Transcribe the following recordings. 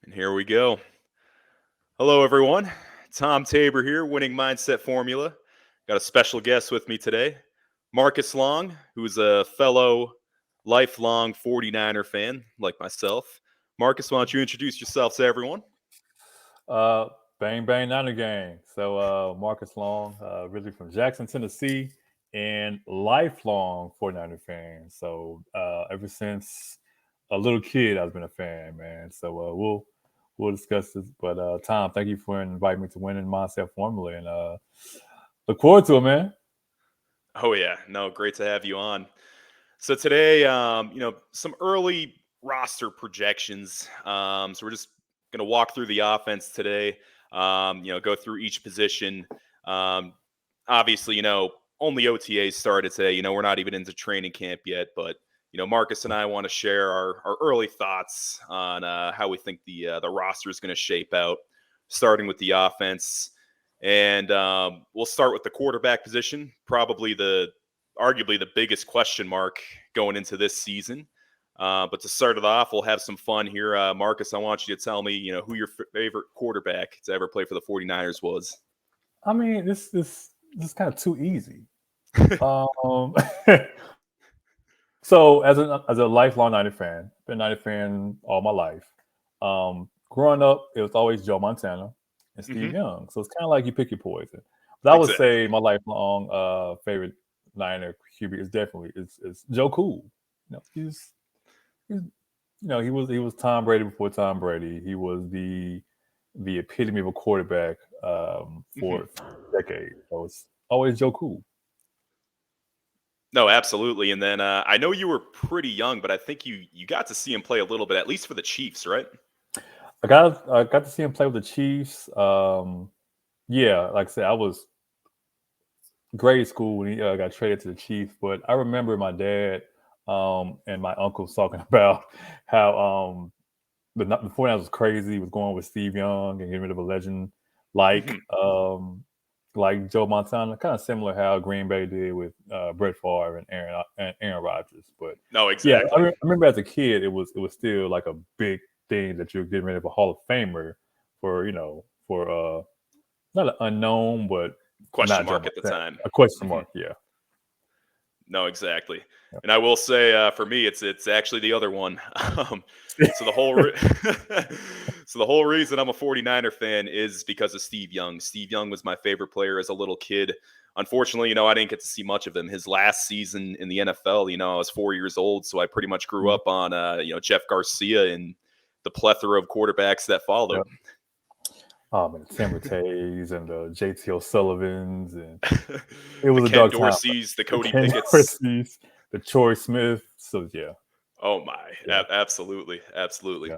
And here we go. Hello, everyone. Tom Tabor here, Winning Mindset Formula. Got a special guest with me today, Marcus Long, who's a fellow lifelong 49er fan like myself. Marcus, why don't you introduce yourself to everyone? Uh, Bang Bang Niner Gang. So Marcus Long, originally from Jackson, Tennessee, and lifelong 49er fan. So ever since a little kid, I've been a fan, man. So we'll discuss this. But Tom, thank you for inviting me to Winning Mindset Formula, and look forward to it, man. Oh, yeah. No, great to have you on. So today, some early roster projections. So we're just going to walk through the offense today, go through each position. Um, Obviously, only OTAs started today. We're not even into training camp yet, but Marcus and I want to share our early thoughts on how we think the roster is going to shape out, starting with the offense. And we'll start with the quarterback position, probably arguably the biggest question mark going into this season. But to start it off, we'll have some fun here. Marcus, I want you to tell me, who your favorite quarterback to ever play for the 49ers was. I mean, this is kind of too easy. Um, So as a lifelong Niner fan, been a Niner fan all my life. Growing up, it was always Joe Montana and Steve Hmm. Young. So it's kind of like you pick your poison. But I would Exactly. say my lifelong favorite Niner QB is definitely is Joe Cool. He's he was Tom Brady before Tom Brady. He was the epitome of a quarterback Hmm. for decades. So it's always Joe Cool. No, absolutely. And then I know you were pretty young, but I think you got to see him play a little bit, at least for the Chiefs, right? I got to see him play with the Chiefs. Yeah, like I said, I was grade school when he got traded to the Chiefs. But I remember my dad and my uncles talking about how the 49ers was crazy, was going with Steve Young and getting rid of a legend like Hmm. um, like Joe Montana, kind of similar how Green Bay did with Brett Favre and Aaron Rodgers. But No, yeah, I, exactly. I remember as a kid, it was still like a big thing that you're getting rid of a Hall of Famer for not an unknown, but Question not Joe mark at the Montana. time. A question Hmm. mark, yeah. No, exactly. Yeah. And I will say, for me, it's actually the other one. Um, so the so the whole reason I'm a 49er fan is because of Steve Young. Steve Young was my favorite player as a little kid. Unfortunately, I didn't get to see much of him. His last season in the NFL, I was 4 years old, so I pretty much grew Mhm. up on Jeff Garcia and the plethora of quarterbacks that followed. Yep. And Tim Rattays and the JT O'Sullivans, and it The was a Ken dark time. Dorseys, the The Cody Ken Pickett's. Dorsey's, the Troy Smith. So yeah, Oh my, yeah, absolutely, absolutely.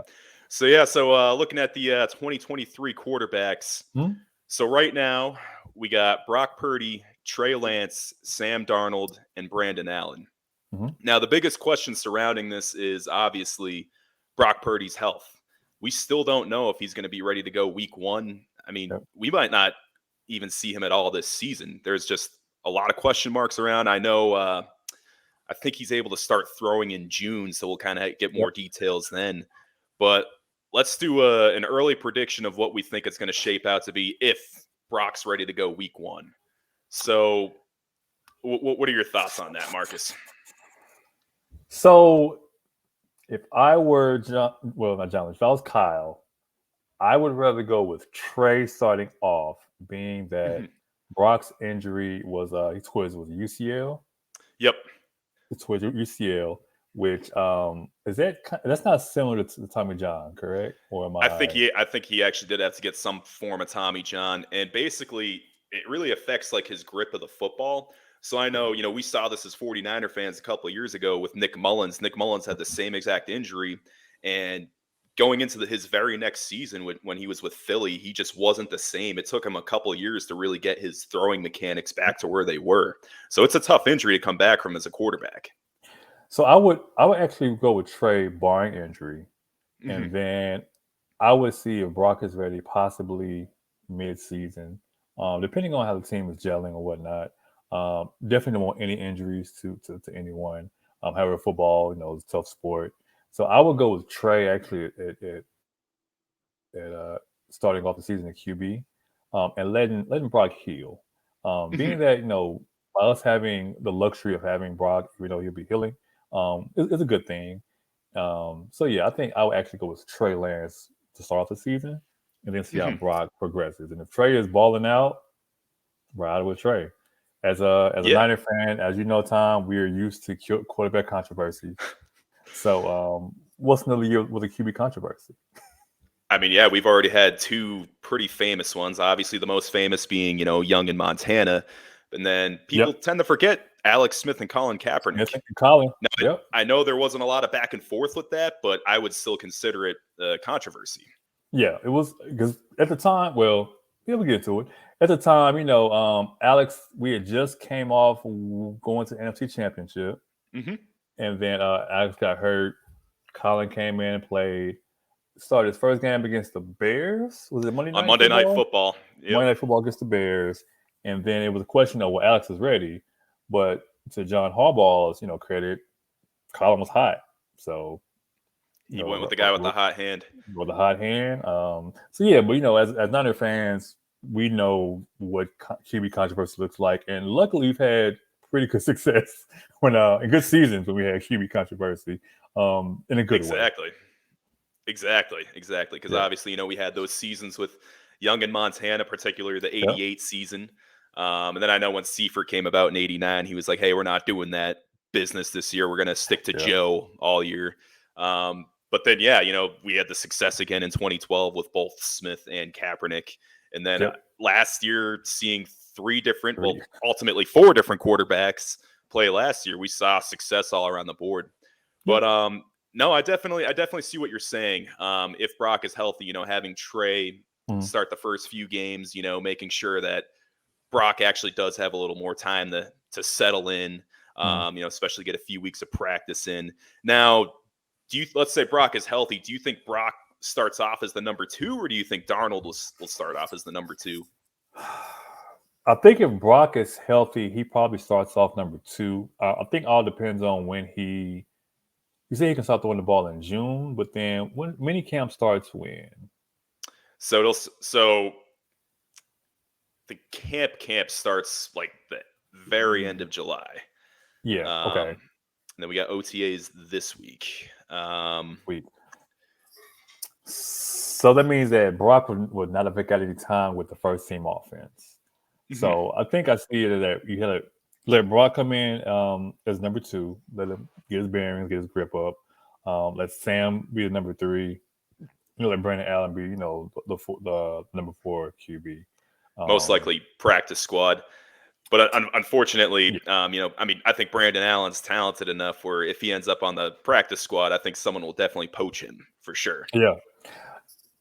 yeah. So looking at the 2023 quarterbacks. Hmm? So right now we got Brock Purdy, Trey Lance, Sam Darnold, and Brandon Allen. Hmm. Now the biggest question surrounding this is obviously Brock Purdy's health. We still don't know if he's going to be ready to go week 1. I mean, Yep. we might not even see him at all this season. There's just a lot of question marks around. I know I think he's able to start throwing in June, so we'll kind of get Yep. more details then. But let's do an early prediction of what we think it's going to shape out to be if Brock's ready to go week 1. So, what are your thoughts on that, Marcus? So if I were John, well, not John, if I was Kyle, I would rather go with Trey starting off, being that Mhm. Brock's injury was he tore his was UCL. Yep. He tore his UCL, which that's not similar to Tommy John, correct? Or am I? I think he actually did have to get some form of Tommy John, and basically it really affects like his grip of the football. So I know, we saw this as 49er fans a couple of years ago with Nick Mullins. Nick Mullins had the same exact injury, and going into his very next season when he was with Philly, he just wasn't the same. It took him a couple of years to really get his throwing mechanics back to where they were. So it's a tough injury to come back from as a quarterback. So I would actually go with Trey barring injury, Hmm. and then I would see if Brock is ready, possibly mid-season, depending on how the team is gelling or whatnot. Definitely don't want any injuries to anyone. However, football, is a tough sport. So I would go with Trey actually at at starting off the season at QB, and letting Brock heal. Being Mhm. that by us having the luxury of having Brock, even though he'll be healing, is a good thing. So yeah, I think I would actually go with Trey Lance to start off the season, and then see how Mhm. Brock progresses. And if Trey is balling out, ride with Trey. As a Yeah. Niner fan, as you know, Tom, we are used to quarterback controversies. So, what's another year with a QB controversy? I mean, yeah, we've already had two pretty famous ones. Obviously, the most famous being, Young in Montana. And then people Yep, tend to forget Alex Smith and Colin Smith Kaepernick. and Colin. Now, Yep. I know there wasn't a lot of back and forth with that, but I would still consider it a controversy. Yeah, it was because at the time, well, yeah, we get to it. At the time, Alex, we had just came off going to NFC Championship, Hmm. and then Alex got hurt. Colin came in and played. Started his first game against the Bears. Was it Monday On Night Monday Night Football? Football. Yep. Monday Night Football against the Bears, and then it was a question of well, Alex is ready, but to John Harbaugh's credit, Colin was hot, so He went with the guy with the hot hand. with a hot hand. So yeah, but as Niner fans, we know what QB controversy looks like, and luckily we've had pretty good success when in good seasons when we had QB controversy, in a good way. Exactly. Exactly. Because Yeah, obviously, we had those seasons with Young in Montana, particularly the yeah, '88 season. And then I know when Seifert came about in '89, he was like, "Hey, we're not doing that business this year. We're going to stick to yeah, Joe all year." But then, yeah, we had the success again in 2012 with both Smith and Kaepernick. And then yep. last year, seeing three different, well, Three. ultimately four different quarterbacks play last year, we saw success all around the board. Yep. But no, I definitely see what you're saying. If Brock is healthy, having Trey Mhm. start the first few games, making sure that Brock actually does have a little more time to settle in, Mhm. especially get a few weeks of practice in. Now, let's say Brock is healthy. Do you think Brock starts off as the number two, or do you think Darnold will start off as the number two? I think if Brock is healthy, he probably starts off number two. I think all depends on when he. You say he can start throwing the ball in June, but then when mini camp starts when? So the camp starts like the very end of July. Yeah. Um, Okay. and then we got OTAs this week. Week. So that means that Brock would not have got any time with the first team offense. Mhm. So I think I see it that you had to let Brock come in as number two, let him get his bearings, get his grip up. Let Sam be the number three. Let Brandon Allen be, the number four QB. Most Um, likely practice squad. But unfortunately, yeah, I mean, I think Brandon Allen's talented enough where if he ends up on the practice squad, I think someone will definitely poach him for sure. yeah,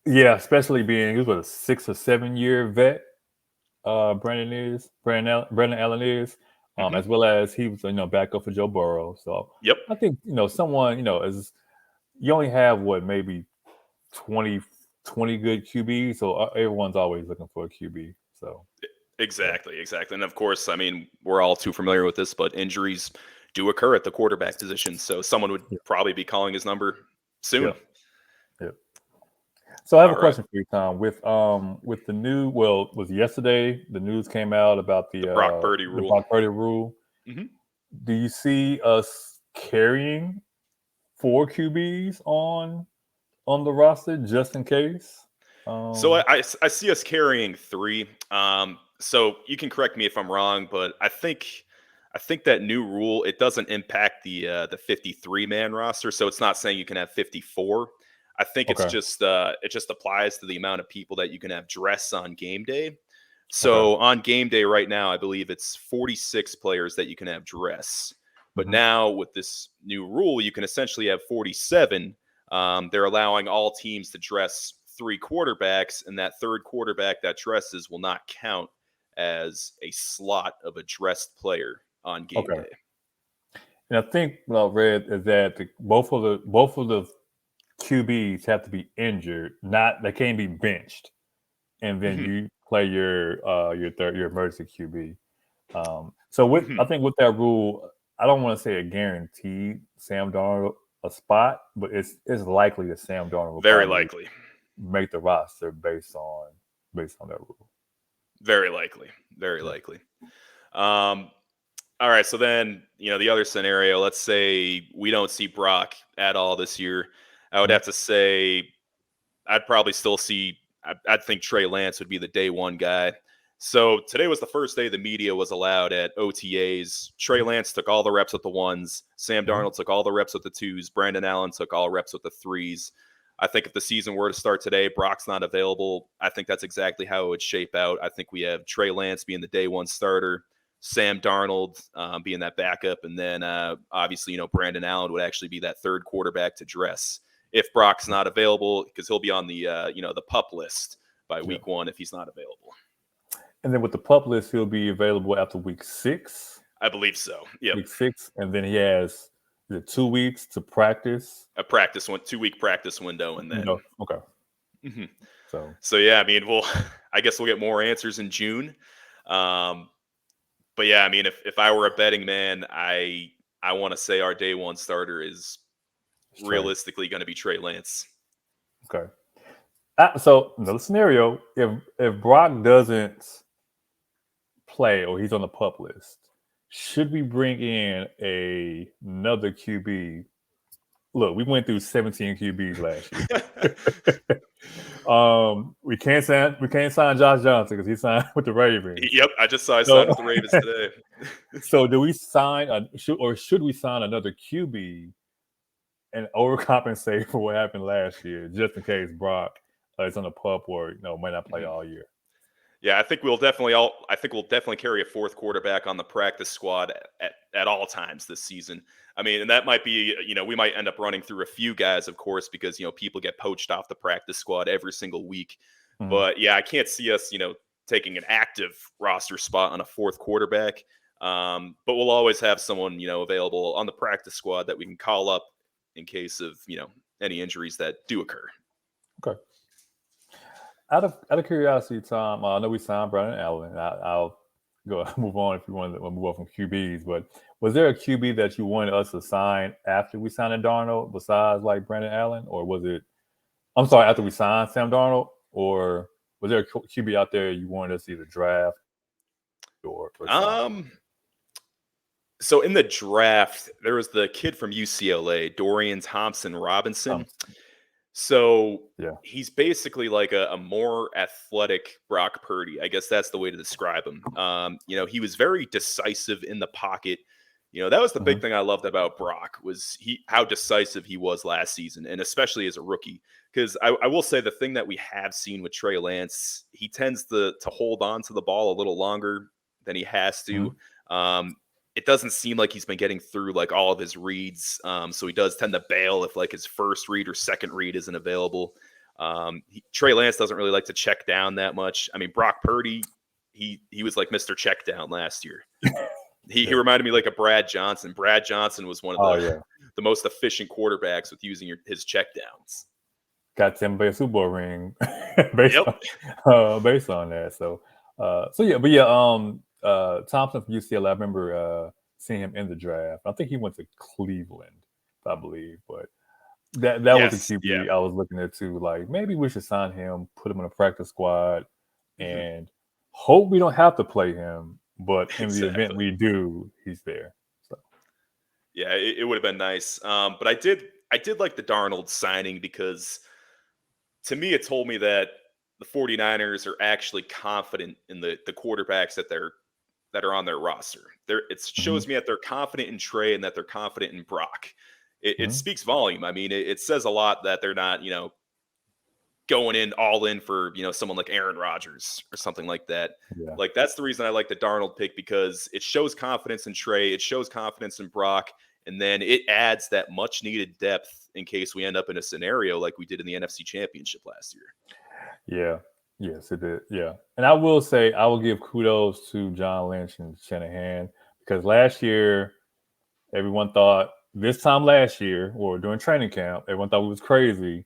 yeah. Especially being he was what, a 6 or 7 year vet. Brandon Allen is, Hmm. as well as he was backup for Joe Burrow. So Yep, I think someone as you only have what maybe 20 20 good QBs, so everyone's always looking for a QB. So yeah, exactly. And of course, I mean, we're all too familiar with this, but injuries do occur at the quarterback position. So someone would yeah, probably be calling his number yeah, soon. yeah. So I have a All right. question for you, Tom. With the new, well, it was yesterday the news came out about The Brock Purdy the rule. Brock Purdy rule. Hmm. Do you see us carrying four QBs on the roster just in case? So Um, I see us carrying three. So you can correct me if I'm wrong, but I think that new rule it doesn't impact the 53 man roster. So it's not saying you can have 54. I think okay, it just applies to the amount of people that you can have dress on game day. okay, So on game day right now, I believe it's 46 players that you can have dress. But hmm, now with this new rule, you can essentially have 47. They're allowing all teams to dress three quarterbacks, and that third quarterback that dresses will not count as a slot of a dressed player on game okay. day. And I think what I read is that both of the QBs have to be injured, not they can't be benched, and then Mhm, you play your emergency QB. So with mhm. I think with that rule, I don't want to say a guaranteed Sam Darnold a spot, but it's likely that Sam Darnold will Very probably likely. make the roster based on that rule. Very likely. Very Yeah. likely. All right. So then, the other scenario, let's say we don't see Brock at all this year. I would Mhm. have to say I'd probably still see, I'd think Trey Lance would be the day one guy. So today was the first day the media was allowed at OTAs. Trey Mhm. Lance took all the reps with the ones. Sam Mhm. Darnold took all the reps with the twos. Brandon Allen took all reps with the threes. I think if the season were to start today, Brock's not available. I think that's exactly how it would shape out. I think we have Trey Lance being the day one starter, Sam Darnold being that backup, and then obviously, Brandon Allen would actually be that third quarterback to dress if Brock's not available, because he'll be on the the PUP list by Yeah. week one if he's not available. And then with the pup list, he'll be available after week 6. I believe so. Yep. Week 6, and then he has 2 weeks to practice. A 2-week practice window, and then. No, okay. Mhm. So So yeah, I mean, I guess we'll get more answers in June. But yeah, I mean, if I were a betting man, I want to say our day one starter is it's Trey. realistically going to be Trey Lance. Okay. So another scenario: if Brock doesn't play or he's on the pup list, should we bring in another QB? Look, we went through 17 QBs last year. We can't sign Josh Johnson because he signed with the Ravens. Yep, I just saw I So, signed with the Ravens today. so do we should we sign another QB and overcompensate for what happened last year, just in case Brock is on the pup or might not play Mhm. all year? Yeah, I think we'll definitely carry a fourth quarterback on the practice squad at all times this season. I mean, and that might be, we might end up running through a few guys, of course, because people get poached off the practice squad every single week. Mhm. But yeah, I can't see us, taking an active roster spot on a fourth quarterback. But we'll always have someone, available on the practice squad that we can call up in case of, any injuries that do occur. Okay. Out of curiosity, Tom, I know we signed Brandon Allen. I'll go move on if you want to move on from QBs. But was there a QB that you wanted us to sign after we signed Darnold, besides like Brandon Allen, or was it? I'm sorry, after we signed Sam Darnold, or was there a QB out there you wanted us to either draft or sign? Um, so in the draft, there was the kid from UCLA, Dorian Thompson Robinson. Thompson. So Yeah. he's basically like a more athletic Brock Purdy. I guess that's the way to describe him. He was very decisive in the pocket. That was the big Mhm. thing I loved about Brock was how decisive he was last season, and especially as a rookie. Because I will say the thing that we have seen with Trey Lance, he tends to hold on to the ball a little longer than he has to. Mhm. It doesn't seem like he's been getting through like all of his reads. So he does tend to bail if like his first read or second read isn't available. Trey Lance doesn't really like to check down that much. I mean, Brock Purdy, he was like Mr. Check Down last year. He Yeah. reminded me like of Brad Johnson. Brad Johnson was one of Oh the yeah. the most efficient quarterbacks with using his check downs. Got Tampa Bay a Super Bowl ring based Yep. on that. So yeah, but yeah, Thompson from UCLA. I remember seeing him in the draft. I think he went to Cleveland, I believe. But that was a Yes. Yeah. QB I was looking at too. Like maybe we should sign him, put him in a practice squad, Mhm. and hope we don't have to play him. But in the event Exactly. we do, he's there. So Yeah, it would have been nice. But I did like the Darnold signing because to me, it told me that the 49ers are actually confident in the quarterbacks that are on their roster. It mhm, shows me that they're confident in Trey and that they're confident in Brock. It mhm, speaks volume. I mean, it says a lot that they're not, going in all in for, someone like Aaron Rodgers or something like that. yeah. Like that's the reason I like the Darnold pick because it shows confidence in Trey, it shows confidence in Brock, and then it adds that much needed depth in case we end up in a scenario like we did in the NFC Championship last year. Yeah. Yes, it did. Yeah. And I will say, I will give kudos to John Lynch and Shanahan because last year, everyone thought this time last year or during training camp, everyone thought we was crazy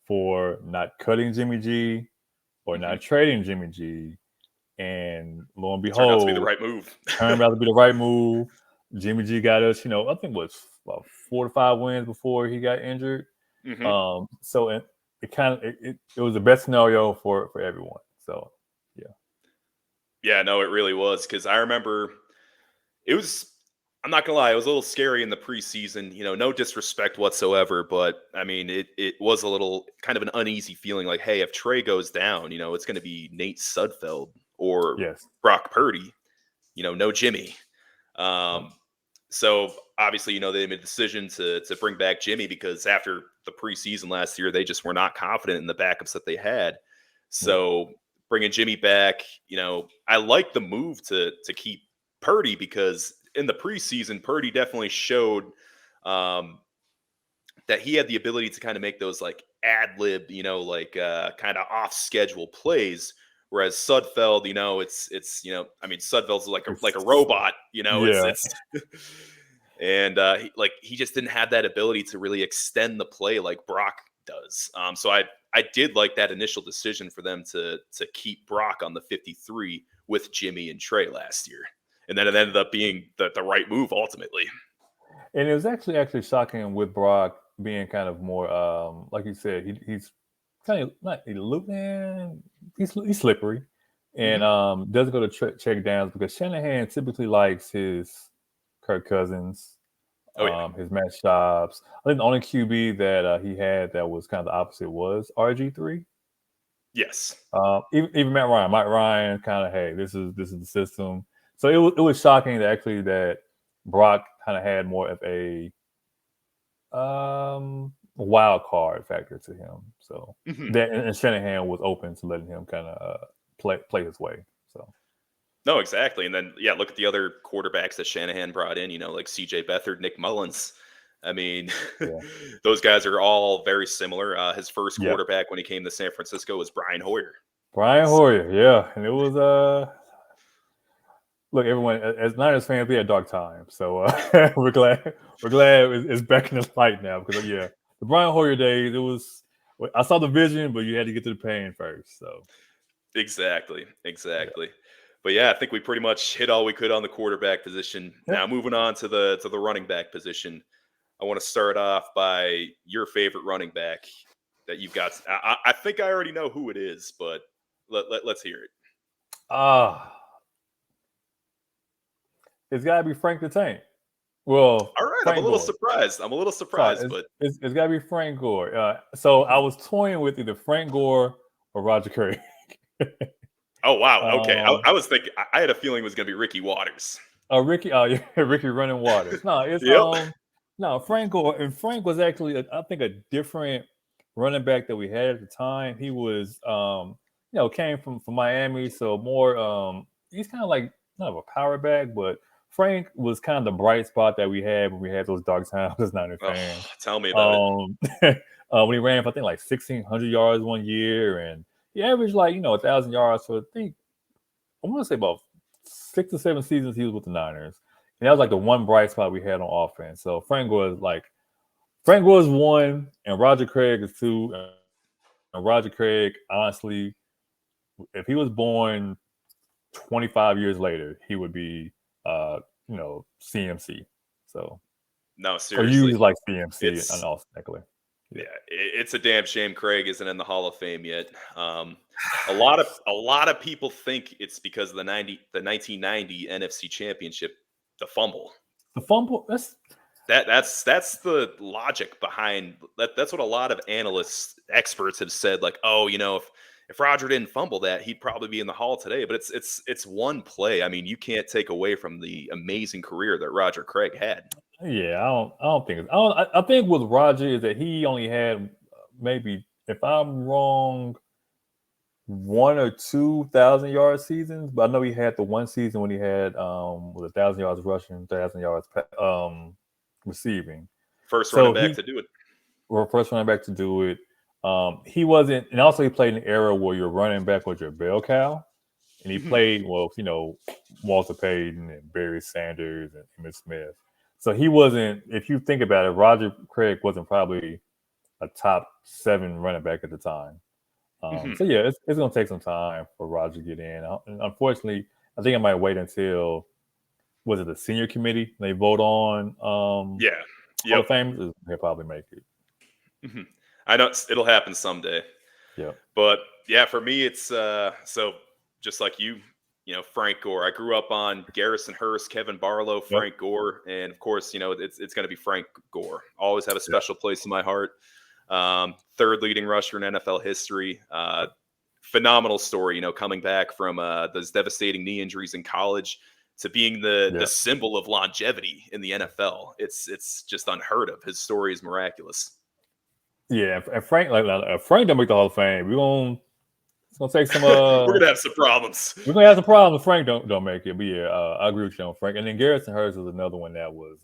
for not cutting Jimmy G or Mhm. not trading Jimmy G. And lo and It turned out to be the behold, right move. turned out to be the right move. Jimmy G got us, I think it was about 4 to 5 wins before he got injured. Hmm. So it was the best scenario for everyone. So yeah, Yeah, no, it really was because I remember it was. I'm not gonna lie, it was a little scary in the preseason. No disrespect whatsoever, but I mean, it was a little kind of an uneasy feeling. Like, hey, if Trey goes down, it's going to be Nate Sudfeld or yes, Brock Purdy. No Jimmy. yeah, Um, so obviously, they made a decision to bring back Jimmy because after the preseason last year, they just were not confident in the backups that they had. yeah. So bringing Jimmy back, I like the move to keep Purdy because in the preseason, Purdy definitely showed um, that he had the ability to kind of make those like ad lib, like kind of off schedule plays. Whereas Sudfeld, I mean, Sudfeld's like a It's robot, yeah, it's and he just didn't have that ability to really extend the play like Brock does. So I did like that initial decision for them to keep Brock on the 53 with Jimmy and Trey last year, and then it ended up being the right move ultimately. and it was actually shocking with Brock being kind of more like you said, he's kind of not eluding, he's slippery, and Hmm. doesn't go to check downs because Shanahan typically likes his Kirk Cousins, Oh yeah, his Matt Schaubs. I think the only QB that he had that was kind of the opposite was RG3. yes. Even Matt Ryan, Mike Ryan, kind of, hey, this is the system. So it was shocking that actually that Brock kind of had more of a wild card factor to him. So Mhm. that and Shanahan was open to letting him kind of play his way. So No, exactly. And then, yeah, look at the other quarterbacks that Shanahan brought in, like CJ Beathard, Nick Mullins. I mean, yeah, those guys are all very similar. His first yep. quarterback when he came to San Francisco was Brian Hoyer. Brian So, Hoyer, yeah, and it was look, everyone as Niners fans, we had dark times, so we're glad it's back in the light now because yeah, the Brian Hoyer days, it was. I saw the vision, but you had to get to the pain first. So exactly. yeah, Exactly. But yeah, I think we pretty much hit all we could on the quarterback position. Now yep. moving on to the running back position. I want to start off by your favorite running back that you've got. I think I already know who it is, but let's hear it. Ah, it's got to be Frank the Tank. Well, All right, I'm a Frank little Gore. surprised. I'm a little Sorry, surprised, but it's got to be Frank Gore. So I mhm. was toying with either Frank Gore or Roger Craig. Oh wow, okay. I, um, I was thinking I had a feeling it was going to be Ricky Waters. Ricky, yeah, Ricky Running Waters. No, it's Yep. no Frank Gore, and Frank was actually, I think, a different running back that we had at the time. He was, came from Miami, so more, he's kind of like not of a power back, but Frank was kind of the bright spot that we had when we had those dark times as Niner Oh, fans. tell me about it. Um, when he ran for I think like 1,600 yards one year, and he averaged like 1,000 yards for I think I want to say about 6 or 7 seasons he was with the Niners. And that was like the one bright spot we had on offense. So Frank Gore is one, and Roger Craig is two. And Roger Craig, honestly, if he was born 25 years later, he would be, CMC. So, No, or seriously, used like CMC and it's also technically. yeah, Yeah. it's a damn shame Craig isn't in the Hall of Fame yet. A lot of people think it's because of the 1990 NFC Championship, the fumble. The fumble, that's That's the logic behind that. That's what a lot of analysts, experts have said. Like, oh, if Roger didn't fumble that, he'd probably be in the Hall today. But it's one play. I mean, you can't take away from the amazing career that Roger Craig had. yeah, I don't think it's, I think with Roger is that he only had maybe, if I'm wrong, 1 or 2 1,000 yard seasons, but I know he had the one season when he had was 1,000 yards rushing, 1,000 yards receiving. First running So back he to do it. were first running back to do it. He wasn't, and also he played in an era where your running back was your bell cow, and he Mhm. played well, Walter Payton and Barry Sanders and Emmitt Smith. So he wasn't. If you think about it, Roger Craig wasn't probably a top 7 running back at the time. Mhm. So yeah, it's gonna take some time for Roger to get in. And unfortunately, I think I might wait until was it the senior committee they vote on Yeah. Hall Yep. of Famers. He'll probably make it. Mhm. I know it'll happen someday. Yeah. But yeah, for me, it's so just like Frank Gore. I grew up on Garrison Hurst, Kevin Barlow, Yep. Frank Gore, and of course, it's going to be Frank Gore. Always have a special place in my heart. Third leading rusher in NFL history. Phenomenal story, coming back from those devastating knee injuries in college to being the symbol of longevity in the NFL. It's just unheard of. His story is miraculous. Yeah, and Frank, Frank don't make the Hall of Fame. It's gonna take some. We're gonna have some problems. We're gonna have some problems. Frank don't make it, but yeah, I agree with you on Frank. And then Garrison Hurst was another one that was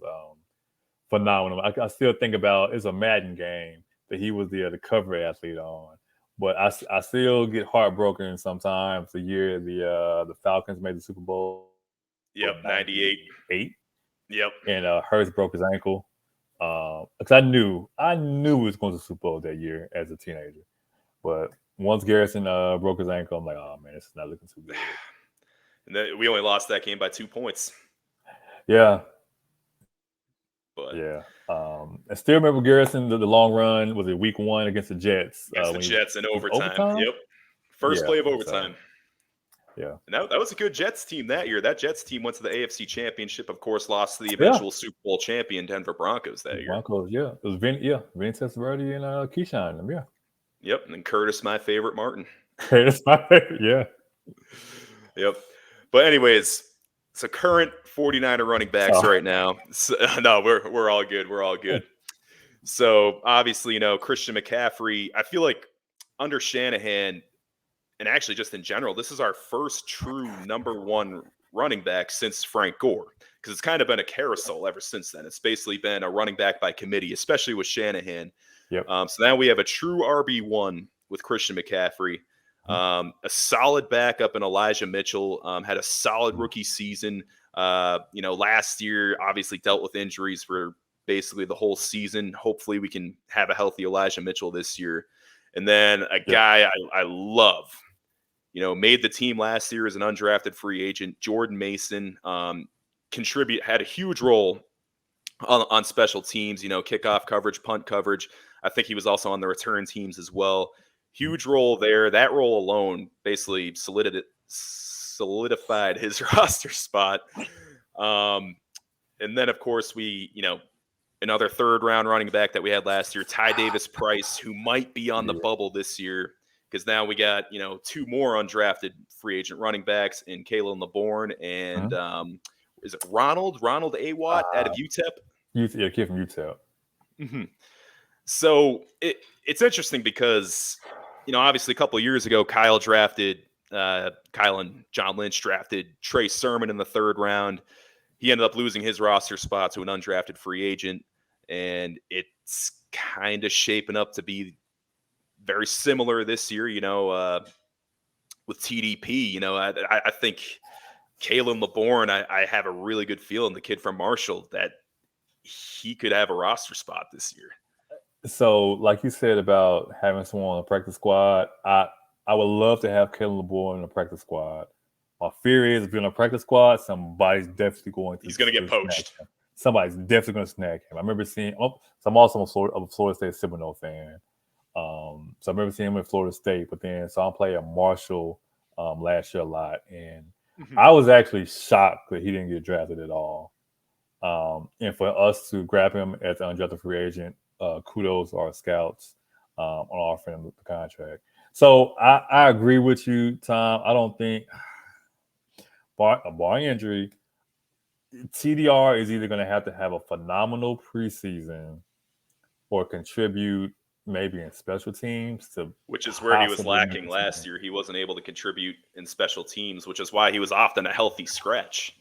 phenomenal. I still think about it's a Madden game that he was the cover athlete on. But I still get heartbroken sometimes. The year the Falcons made the Super Bowl. Yep, 98. Yep. And Hurst broke his ankle. Because I knew he was going to the Super Bowl that year as a teenager. But once Garrison broke his ankle, I'm like, oh man, this is not looking too good. And then we only lost that game by 2 points. Yeah. But yeah. I still remember Garrison, the long run was it week 1 against the Jets. Against the Jets in overtime. Yep. First play of overtime. Yeah. And that was a good Jets team that year. That Jets team went to the AFC Championship, of course, lost to the eventual Super Bowl champion Denver Broncos that year. Broncos, yeah. It was Vinny Testaverde and Keyshawn, yeah. Yep, and then Curtis, my favorite, Martin. Curtis, my favorite, yeah. Yep. But anyways, so current 49er running backs right now. So, no, we're all good. We're all good. So obviously, Christian McCaffrey, I feel like under Shanahan, and actually just in general, this is our first true number 1 running back since Frank Gore, because it's kind of been a carousel ever since then. It's basically been a running back by committee, especially with Shanahan. Yep. So now we have a true RB1 with Christian McCaffrey. A solid backup in Elijah Mitchell, had a solid rookie season. Last year obviously dealt with injuries for basically the whole season. Hopefully we can have a healthy Elijah Mitchell this year. And then a guy I love, made the team last year as an undrafted free agent, Jordan Mason, had a huge role on special teams, kickoff coverage, punt coverage. I think he was also on the return teams as well. Huge role there. That role alone basically solidified his roster spot. And then, of course, we, another third-round running back that we had last year, Ty Davis Price, who might be on the bubble this year, because now we got, 2 more undrafted free agent running backs in Kalen LeBourne and is it Ronald Awatt out of UTEP? Yeah, kid from UTEP. Mm-hmm. So it's interesting because, obviously a couple of years ago, Kyle and John Lynch drafted Trey Sermon in the 3rd round. He ended up losing his roster spot to an undrafted free agent, and it's kind of shaping up to be very similar this year, with TDP. I think Kalen LeBourne, I have a really good feeling, the kid from Marshall, that he could have a roster spot this year. So, like you said about having someone on the practice squad, I would love to have Kalen LeBourne in the practice squad. My fear is if you're in a practice squad, somebody's definitely going to. He's going to get poached. Somebody's definitely going to snag him. I remember seeing. So I'm also a Florida State Seminole fan. So I remember seeing him in Florida State, but then saw him play at Marshall last year a lot, and I was actually shocked that he didn't get drafted at all. And for us to grab him as an undrafted free agent, kudos to our scouts on offering him the contract. So I agree with you, Tom. I don't think, barring injury, TDR is either going to have a phenomenal preseason or contribute maybe in special teams, which is where he was lacking last year. He wasn't able to contribute in special teams, which is why he was often a healthy scratch.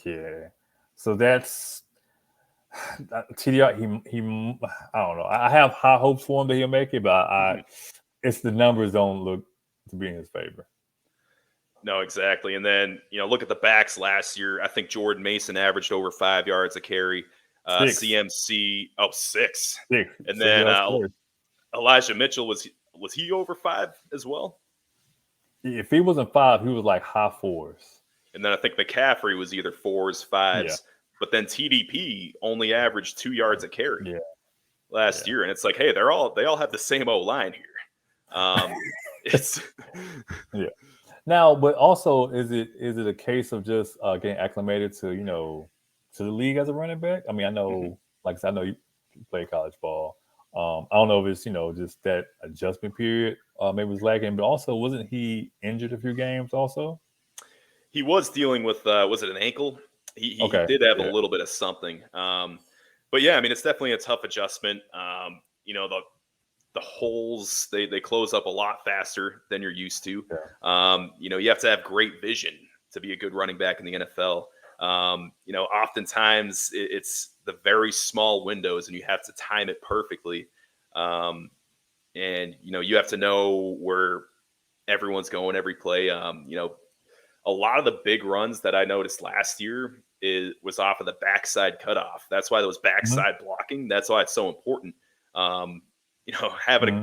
Yeah. So that's TDR. He I don't know. I have high hopes for him that he'll make it, but it's the numbers don't look to be in his favor. No, exactly. And then, look at the backs last year. I think Jordan Mason averaged over 5 yards a carry. CMC, 6. And then Elijah Mitchell, was he over 5 as well? If he wasn't 5, he was like high 4s. And then I think McCaffrey was either 4s, 5s. Yeah. But then TDP only averaged 2 yards a carry. Yeah. last Yeah. year, and it's like, hey, they all have the same O line here. It's Yeah. Now, but also, is it a case of just getting acclimated to to the league as a running back? I mean, I Mhm. know, like I said, I know you play college ball. I don't know if it's just that adjustment period maybe was lacking, but also wasn't he injured a few games also? He was dealing with was it an ankle? He Okay, did have a yeah, little bit of something. But yeah, I mean, it's definitely a tough adjustment. The holes they close up a lot faster than you're used to. yeah, You have to have great vision to be a good running back in the NFL. Oftentimes it's the very small windows, and you have to time it perfectly. Um, and you have to know where everyone's going every play. A lot of the big runs that I noticed last year was off of the backside cutoff. That's why those hmm backside blocking. That's why it's so important. Having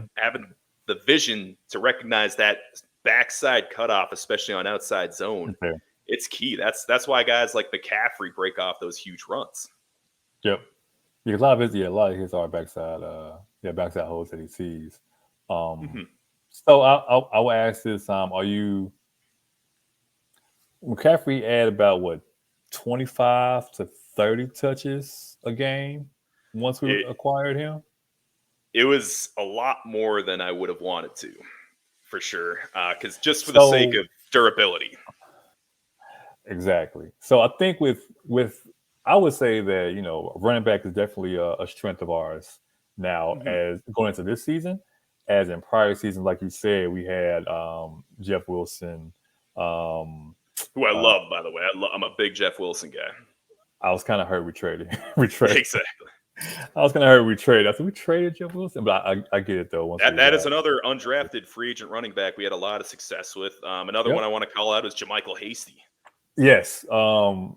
the vision to recognize that backside cutoff, especially on outside zone, okay, it's key. That's why guys like McCaffrey break off those huge runs. yep. Because a lot of his are backside, backside holes that he sees. Um, Mhm. so I will ask this: are you McCaffrey had about what 25 to 30 touches a game once we It acquired him. it was a lot more than I would have wanted to, for sure. Because just for the sake So of durability. exactly. So I think with I would say that running back is definitely a strength of ours now Mhm. as going into this season. As in prior seasons, like you said, we had Jeff Wilson. Um, Who I uh, love, by the way. I'm a big Jeff Wilson guy. I was kind of hurt we traded. we traded. Exactly. I was kind of hurt we traded. I said we traded Jeff Wilson, but I get it though. Once That we that is got another undrafted free agent running back we had a lot of success with. Another one yep. I want to call out is Jamichael Hasty. Yes. A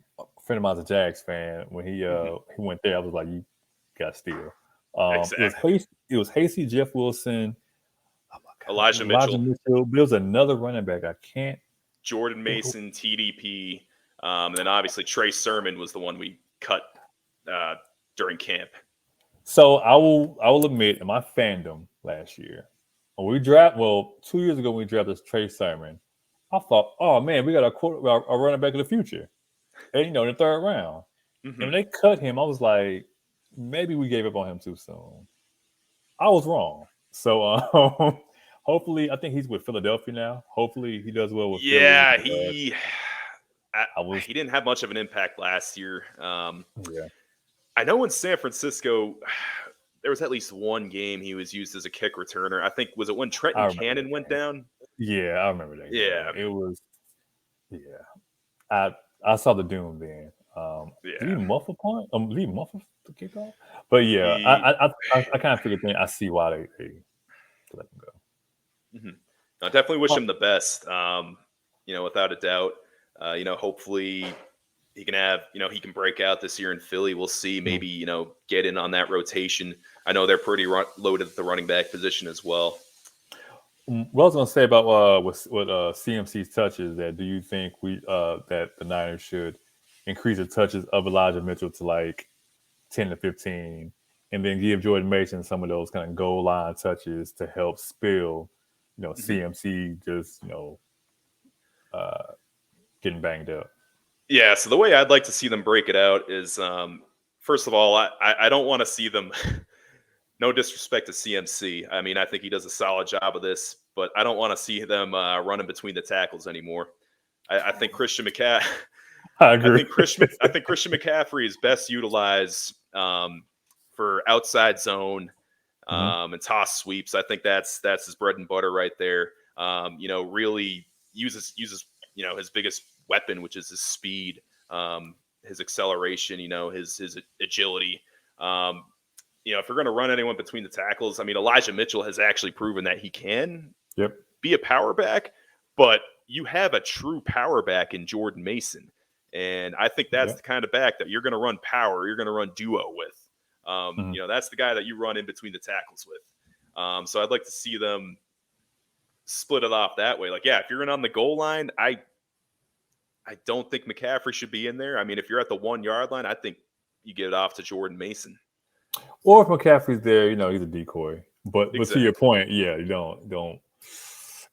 friend of mine's a Jags fan. When Mhm. he went there, I was like, you got steal. Exactly. It was Hasty, Jeff Wilson, oh my god, Elijah Elijah Mitchell, Mitchell. But there was another running back. I can't Jordan think who. Mason, TDP, and then obviously Trey Sermon was the one we cut uh, during camp. So I will admit in my fandom last year, when we 2 years ago when we drafted Trey Sermon, I thought, oh man, we got a running back of the future. And in the third round. And when Mhm. they cut him, I was like, maybe we gave up on him too soon. I was wrong. So hopefully, I think he's with Philadelphia now. Hopefully, he does well with Philly. Yeah, But I, I was, he didn't have much of an impact last year. yeah, I know in San Francisco, there was at least one game he was used as a kick returner. I think was it when I Trenton remember Cannon that went game. down? Yeah, I remember that game. Yeah, It was, yeah. I saw the doom then. Did he yeah. muff a punt? Did he muff the kickoff? But yeah, He I kind of figured then I see why they let him go. Mhm. I definitely wish Oh, him the best. Without a doubt. Hopefully he can break out this year in Philly. We'll see. mhm. Maybe get in on that rotation. I know they're pretty loaded at the running back position as well. What I was gonna say about what CMC's touches that do you think we that the Niners should increase the touches of Elijah Mitchell to like 10 to 15 and then give Jordan Mason some of those kind of goal line touches to help spill, Mhm. CMC just, uh getting banged up. Yeah. So the way I'd like to see them break it out is, first of all, I don't want to see them. No disrespect to CMC. I mean, I think he does a solid job of this, but I don't want to see them running between the tackles anymore. I think Christian McCaffrey. I I agree. think Christian McCaffrey is best utilized for outside zone Mhm. and toss sweeps. I think that's his bread and butter right there. Really uses his biggest weapon, which is his speed, his acceleration, his agility. Um, if you're going to run anyone between the tackles, I mean, Elijah Mitchell has actually proven that he can Yep. be a power back, but you have a true power back in Jordan Mason. And I think that's Yeah. the kind of back that you're going to run power, you're going to run duo with. Mhm. That's the guy that you run in between the tackles with. So I'd like to see them split it off that way. Like, yeah, if you're in on the goal line, I don't think McCaffrey should be in there. I mean, if you're at the 1 yard line, I think you get it off to Jordan Mason. Or if McCaffrey's there, he's a decoy. But to your Exactly. point, yeah, you don't.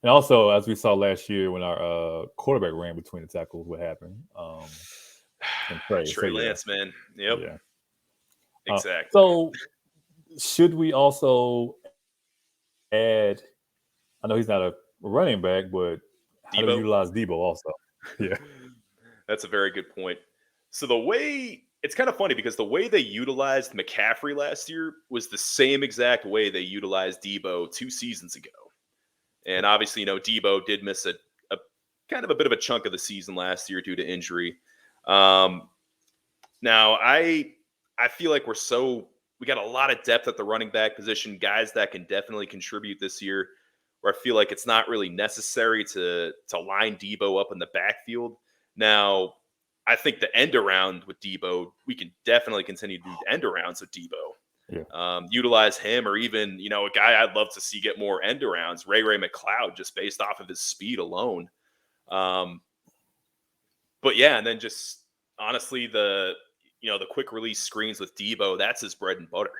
And also, as we saw last year when our quarterback ran between the tackles, what happened? And Trey. So Trey yeah, Lance, man. Yep. yeah. Exactly. So should we also add? I know he's not a running back, but how do we Debo. utilize Debo also? Yeah. That's a very good point. So the way it's kind of funny because the way they utilized McCaffrey last year was the same exact way they utilized Debo 2 seasons ago. And obviously, Debo did miss a kind of a bit of a chunk of the season last year due to injury. Um, now I feel like we got a lot of depth at the running back position, guys that can definitely contribute this year. Where I feel like it's not really necessary to line Debo up in the backfield. Now, I think the end around with Debo, we can definitely continue to do end arounds with Debo. Yeah. Utilize him, or even a guy I'd love to see get more end arounds, Ray McLeod, just based off of his speed alone. Um, but yeah, and then just honestly, the quick release screens with Debo, that's his bread and butter.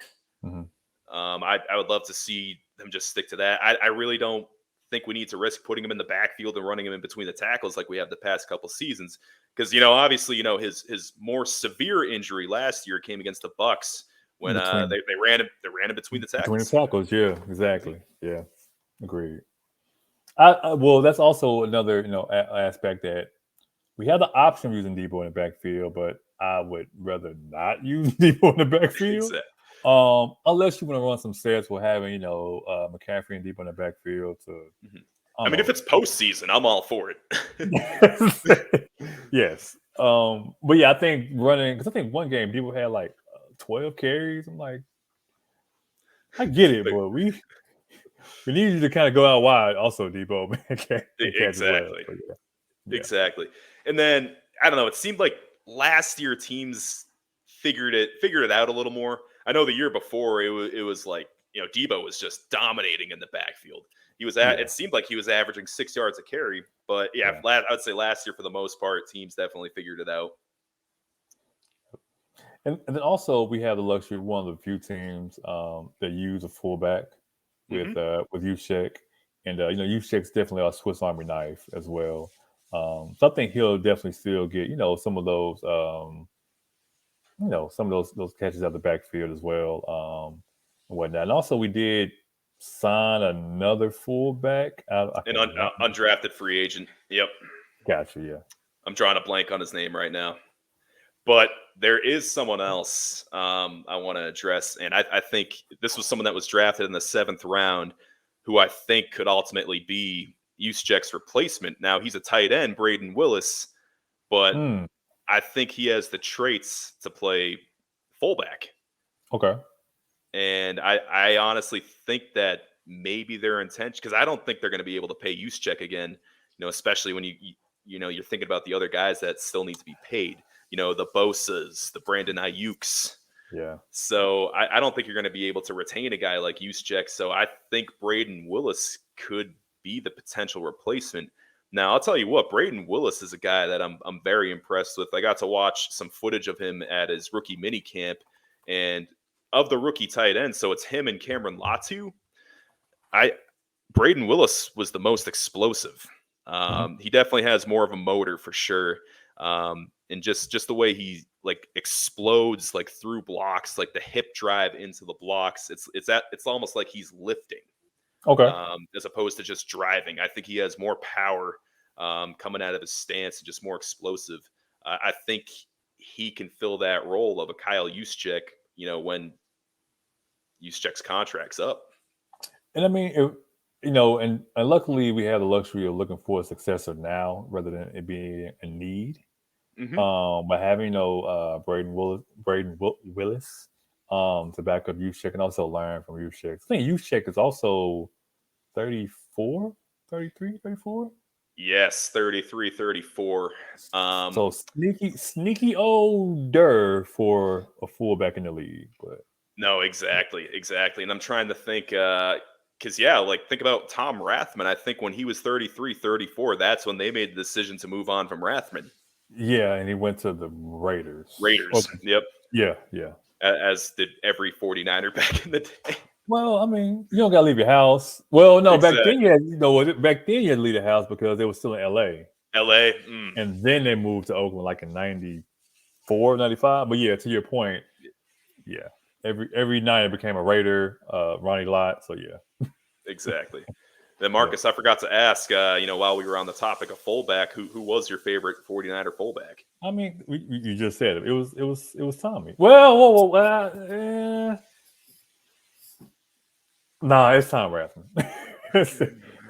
Mhm. I would love to see them just stick to that. I really don't think we need to risk putting him in the backfield and running him in between the tackles like we have the past couple seasons. Because obviously, his more severe injury last year came against the Bucks when Between they ran him between the the tackles. tackles, yeah, Mhm. exactly. Yeah, agreed. Well, that's also another aspect that we have the option of using Debo in the backfield, but I would rather not use Debo in the backfield. Exactly. Unless you want to run some sets with having, McCaffrey and Debo in the backfield to, Mhm. I I don't mean, if know. it's postseason, I'm all for it. Yes. But yeah, I think running, because I think one game Debo had like 12 carries. I'm like, I get it, Like, but we need you to kind of go out wide also, Debo, man, and catch as well. exactly. So yeah. Yeah. Exactly. And then I don't know, it seemed like last year teams figured it out a little more. I know the year before it was like, Debo was just dominating in the backfield. Yeah. It seemed like he was averaging 6 yards a carry, but yeah, Yeah. I would say last year for the most part teams definitely figured it out. And then also we have the luxury of one of the few teams that use a fullback Mhm. with Juszczyk. And Juszczyk's definitely a Swiss Army knife as well. So I think he'll definitely still get, some of those some of those catches out the backfield as well, and whatnot. And also we did sign another fullback. I An cannot undrafted free agent. Yep. Gotcha, yeah. I'm drawing a blank on his name right now. But there is someone else I want to address, and I think this was someone that was drafted in the 7th round, who I think could ultimately be Juszczyk's replacement. Now he's a tight end, Braden Willis, but Mm, I think he has the traits to play fullback, okay. and I honestly think that maybe their intention, because I don't think they're going to be able to pay Juszczyk again. Especially when you're thinking about the other guys that still need to be paid. The Bosas, the Brandon Ayuks. Yeah. So I don't think you're going to be able to retain a guy like Juszczyk. So I think Braden Willis could be the potential replacement. Now I'll tell you what, Braden Willis is a guy that I'm very impressed with. I got to watch some footage of him at his rookie mini camp, and of the rookie tight end, so it's him and Cameron Latu. I Braden Willis was the most explosive. Mhm. He definitely has more of a motor for sure, and just the way he like explodes like through blocks, like the hip drive into the blocks. It's almost like he's lifting Okay. as opposed to just driving. I think he has more power coming out of his stance and just more explosive. I think he can fill that role of a Kyle Juszczyk. When Juszczyk's contract's up. And I mean, and luckily we have the luxury of looking for a successor now rather than it being a need. Hmm. By having Willis to back up Juszczyk and also learn from Juszczyk. I think Juszczyk is also 34, 33, 34. Yes, 33, 34. So sneaky older for a fullback in the league. But No, exactly, exactly. And I'm trying to think, because yeah, like think about Tom Rathman. I think when he was 33, 34, that's when they made the decision to move on from Rathman. yeah, and he went to the Raiders. Or Raiders. Yep. yeah, yeah. as did every 49er back in the day. Well, I mean, you don't gotta leave your house. Well, no, back then Exactly. back then you had to leave the house because they were still in LA. LA. And then they moved to Oakland like in 94, 95. But yeah, to your point, yeah. Every night it became a Raider, Ronnie Lott. So yeah. Exactly. Then Yeah. Marcus, I forgot to ask, while we were on the topic of fullback, who was your favorite 49er fullback? I mean, you just said it. It was Tommy. Well, whoa. Nah, it's Tom Rathman.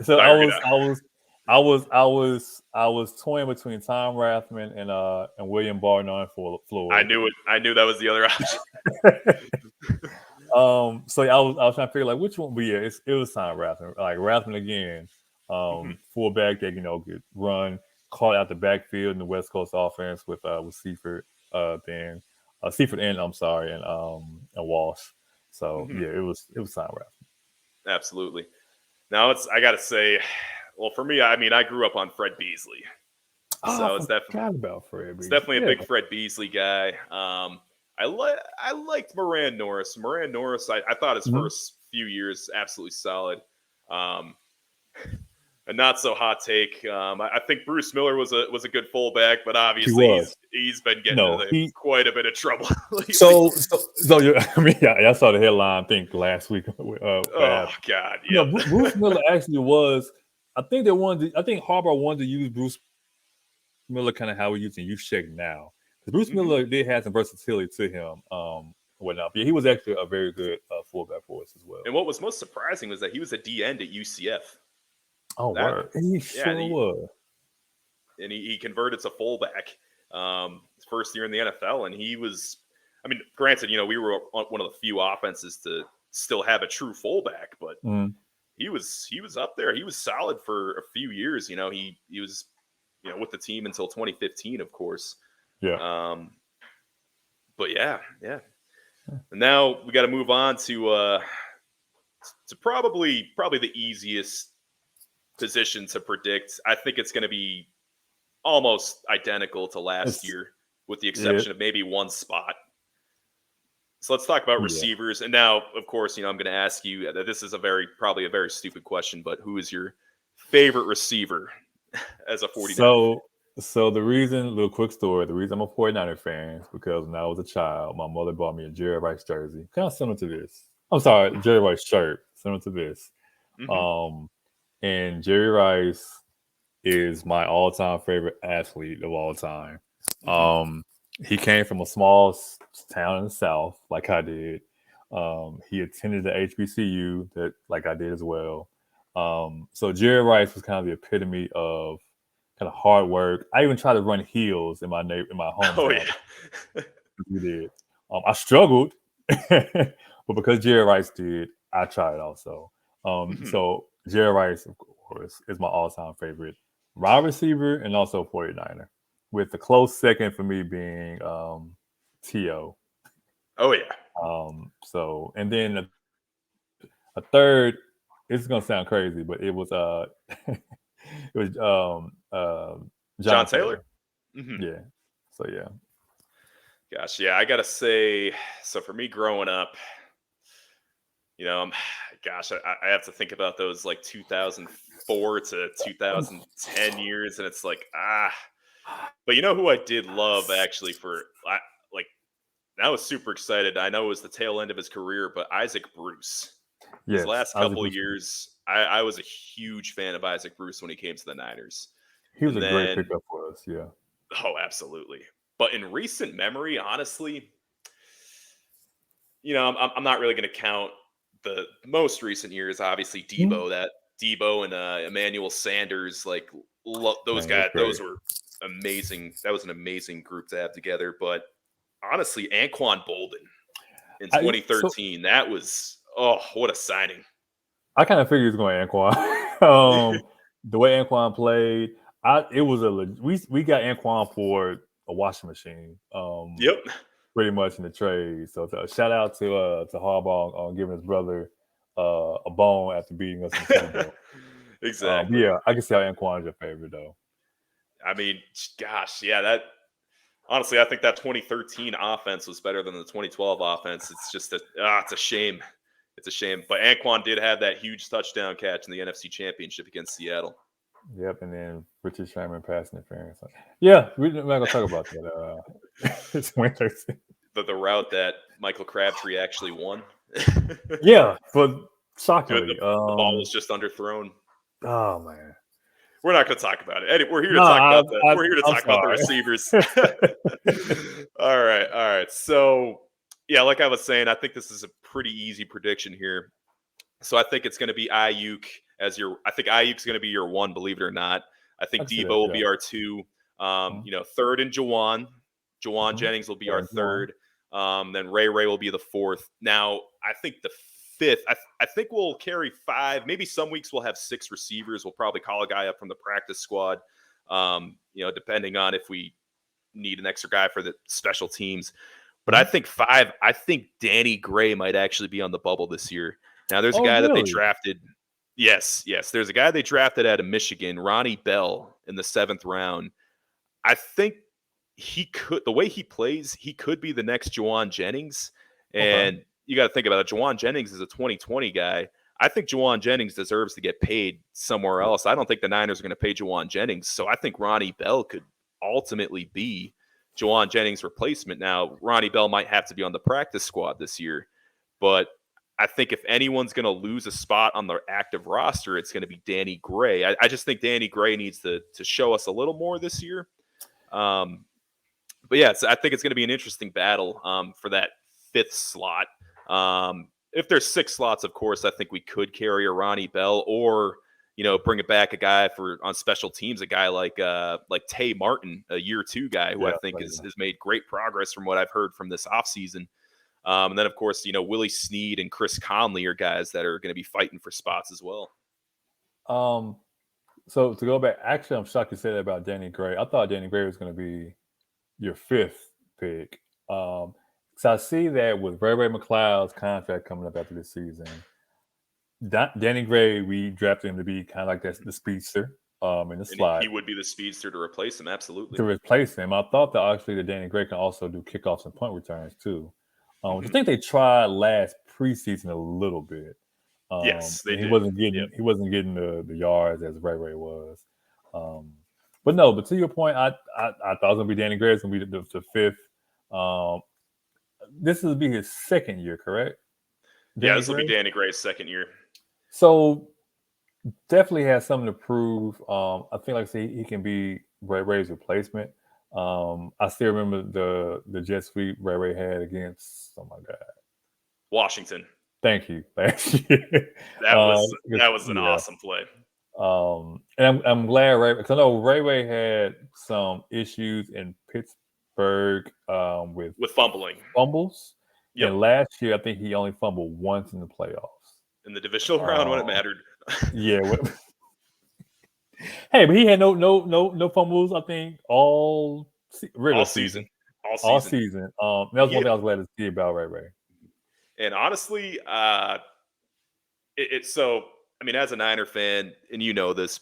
So Thought I you were was gonna. I was I was I was I was toying between Tom Rathman and William Barnard for I Floyd. knew it. I knew that was the other option. So yeah, I was trying to figure like which one, but yeah, it was Tom Rathman. Like Rathman again, Mhm. fullback that could run, caught out the backfield in the West Coast offense with Seifert, then Seifert and I'm sorry, and Walsh. So Mhm. yeah, it was Tom Rathman. Absolutely. Now I gotta say, well, for me, I mean, I grew up on Fred Beasley, Oh, I so forgot about Fred it's Beasley. definitely a Yeah. big Fred Beasley guy. I liked Moran Norris. Moran Norris, I thought his Mhm. first few years absolutely solid. Um, a not so hot take. I think Bruce Miller was a good fullback, but He obviously was. he's been getting No, into he quite a bit of trouble lately. so yeah, I mean, yeah, I saw the headline, I think, last week. What Oh happened. God, No, yep. Bruce Miller actually was. I think Harbaugh wanted to use Bruce Miller kind of how we're using youth check now. Because Bruce Mhm. Miller did have some versatility to him, whatnot. But yeah, he was actually a very good fullback for us as well. And what was most surprising was that he was a D end at UCF. Oh, That word. He yeah, sure was. and he converted to fullback his first year in the NFL, and he was. I mean, granted, we were one of the few offenses to still have a true fullback, but Mm, he was up there. He was solid for a few years. He was with the team until 2015, of course. yeah. Um, but yeah. And now we got to move on to probably the easiest position to predict. I think it's going to be almost identical to last It's year, with the yeah, exception of maybe one spot. So let's talk about yeah. receivers. And now, of course, I'm going to ask you. This is probably a very stupid question, but who is your favorite receiver as a 49er fan? So so the reason, little quick story, the reason I'm a 49er fan is because when I was a child, my mother bought me a Jerry Rice jersey. Kind of similar to this. I'm sorry, Jerry Rice shirt, similar to this. Hmm. Um, and Jerry Rice is my all-time favorite athlete of all time. Hmm. He came from a small town in the South, like I did. He attended the HBCU, that like I did as well. So Jerry Rice was kind of the epitome of kind of hard work. I even tried to run heels in my Oh hometown. yeah. We did. I struggled, but because Jerry Rice did, I tried also. Hmm. So Jerry Rice, of course, is my all-time favorite wide receiver and also 49er, with the close second for me being T.O. Oh yeah. So, and then a third, it's gonna sound crazy, but it was it was John John Taylor. Taylor. Hmm. Yeah. So yeah. Gosh, yeah. I gotta say, so for me growing up, you know, I'm, gosh, I have to think about those like 2004 to 2010 years, and it's like But you know who I did love actually like I was super excited. I know it was the tail end of his career, but Isaac Bruce. His Yes, last Isaac couple of was years, I was a huge fan of Isaac Bruce when he came to the Niners. he was And a great then, pickup for us. Yeah. oh, absolutely. But in recent memory, honestly, I'm not really going to count the most recent years. Obviously, Mhm. Debo and Emmanuel Sanders, like those Man, it was guys, great. those were amazing. That was an amazing group to have together. But honestly, Anquan Bolden in So 2013, that was what a signing. I kind of figured he was going Anquan. The way Anquan played, we got Anquan for a washing machine. Yep. Pretty much in the trade. So shout out to Harbaugh on giving his brother a bone after beating us in the Super Bowl. But Exactly. yeah, I can see how Anquan is your favorite though. I mean, gosh, yeah, that Honestly, I think that 2013 offense was better than the 2012 offense. It's just it's a shame. It's a shame. But Anquan did have that huge touchdown catch in the NFC Championship against Seattle. Yep, and then Richard Sherman pass interference. Yeah, we're not gonna talk about that. It's 2013. The route that Michael Crabtree actually won. Yeah, but the shockingly, ball was just underthrown. oh man, We're not going to talk about it. Eddie, we're here to no, talk about the we're here to I'm talk about the sorry. receivers. All right. So yeah, like I was saying, I think this is a pretty easy prediction here. So I think it's going to be Ayuk as your. I think Ayuk's going to be your one. Believe it or not, I I think can see Debo that. will Yeah. be our two. Mhm. Third and Jawan. Jawan Mhm. Jennings will be Third our and Jawan. third. Then Ray will be the fourth. Now I think the fifth. I think we'll carry five. Maybe some weeks we'll have six receivers. We'll probably call a guy up from the practice squad. Depending on if we need an extra guy for the special teams. But I Mhm. think five. I think Danny Gray might actually be on the bubble this year. Now there's a Oh, guy that they really? drafted. Yes. There's a guy they drafted out of Michigan, Ronnie Bell, in the 7th round. I think he could, the way he plays, he could be the next Jawan Jennings. Okay. And you got to think about it. Jawan Jennings is a 2020 guy. I think Jawan Jennings deserves to get paid somewhere Yeah. else. I don't think the Niners are going to pay Jawan Jennings. So I think Ronnie Bell could ultimately be Jawan Jennings' replacement. Now, Ronnie Bell might have to be on the practice squad this year, but I think if anyone's going to lose a spot on the active roster, it's going to be Danny Gray. I just think Danny Gray needs to show us a little more this year. But yeah, I think it's going to be an interesting battle for that 5th slot. If there's 6 slots, of course, I think we could carry a Ronnie Bell, or bring it back a guy for on special teams, a guy like Tay Martin, a year 2 guy who I Yeah. think has made great progress from what I've heard from this offseason. And then, of course, Willie Snead and Chris Conley are guys that are going to be fighting for spots as well. So to go back, actually, I'm shocked you said that about Danny Gray. I thought Danny Gray was going to be your 5th pick. So I see that with Ray McLeod's contract coming up after this season. Danny Gray, we drafted him to be kind of like the speedster in the And slot he would be the speedster to replace him, absolutely. to replace him. I thought that actually that Danny Gray can also do kickoffs and punt returns too. I think they tried last preseason a little bit. Yes, they and did. He wasn't getting the yards as Ray was. But no, but to your point, I thought it was gonna be Danny Gray. It's gonna be the 5th. This will be his 2nd year, correct? Yeah, this will be Danny Gray's 2nd year. So definitely has something to prove. I think, like I say, he can be Ray's replacement. I still remember the jet sweep Ray had against, oh my God, Washington. Thank you. Last year. That was an awesome play. And I'm glad because I know Ray had some issues in Pittsburgh with fumbling. fumbles. Yep. And last year, I think he only fumbled once in the playoffs. In the divisional round when it mattered. Yeah. Hey, but he had no fumbles, I think, all season. All season. That was one thing I was glad to see about Ray. And honestly, so I mean, as a Niner fan, and you know this,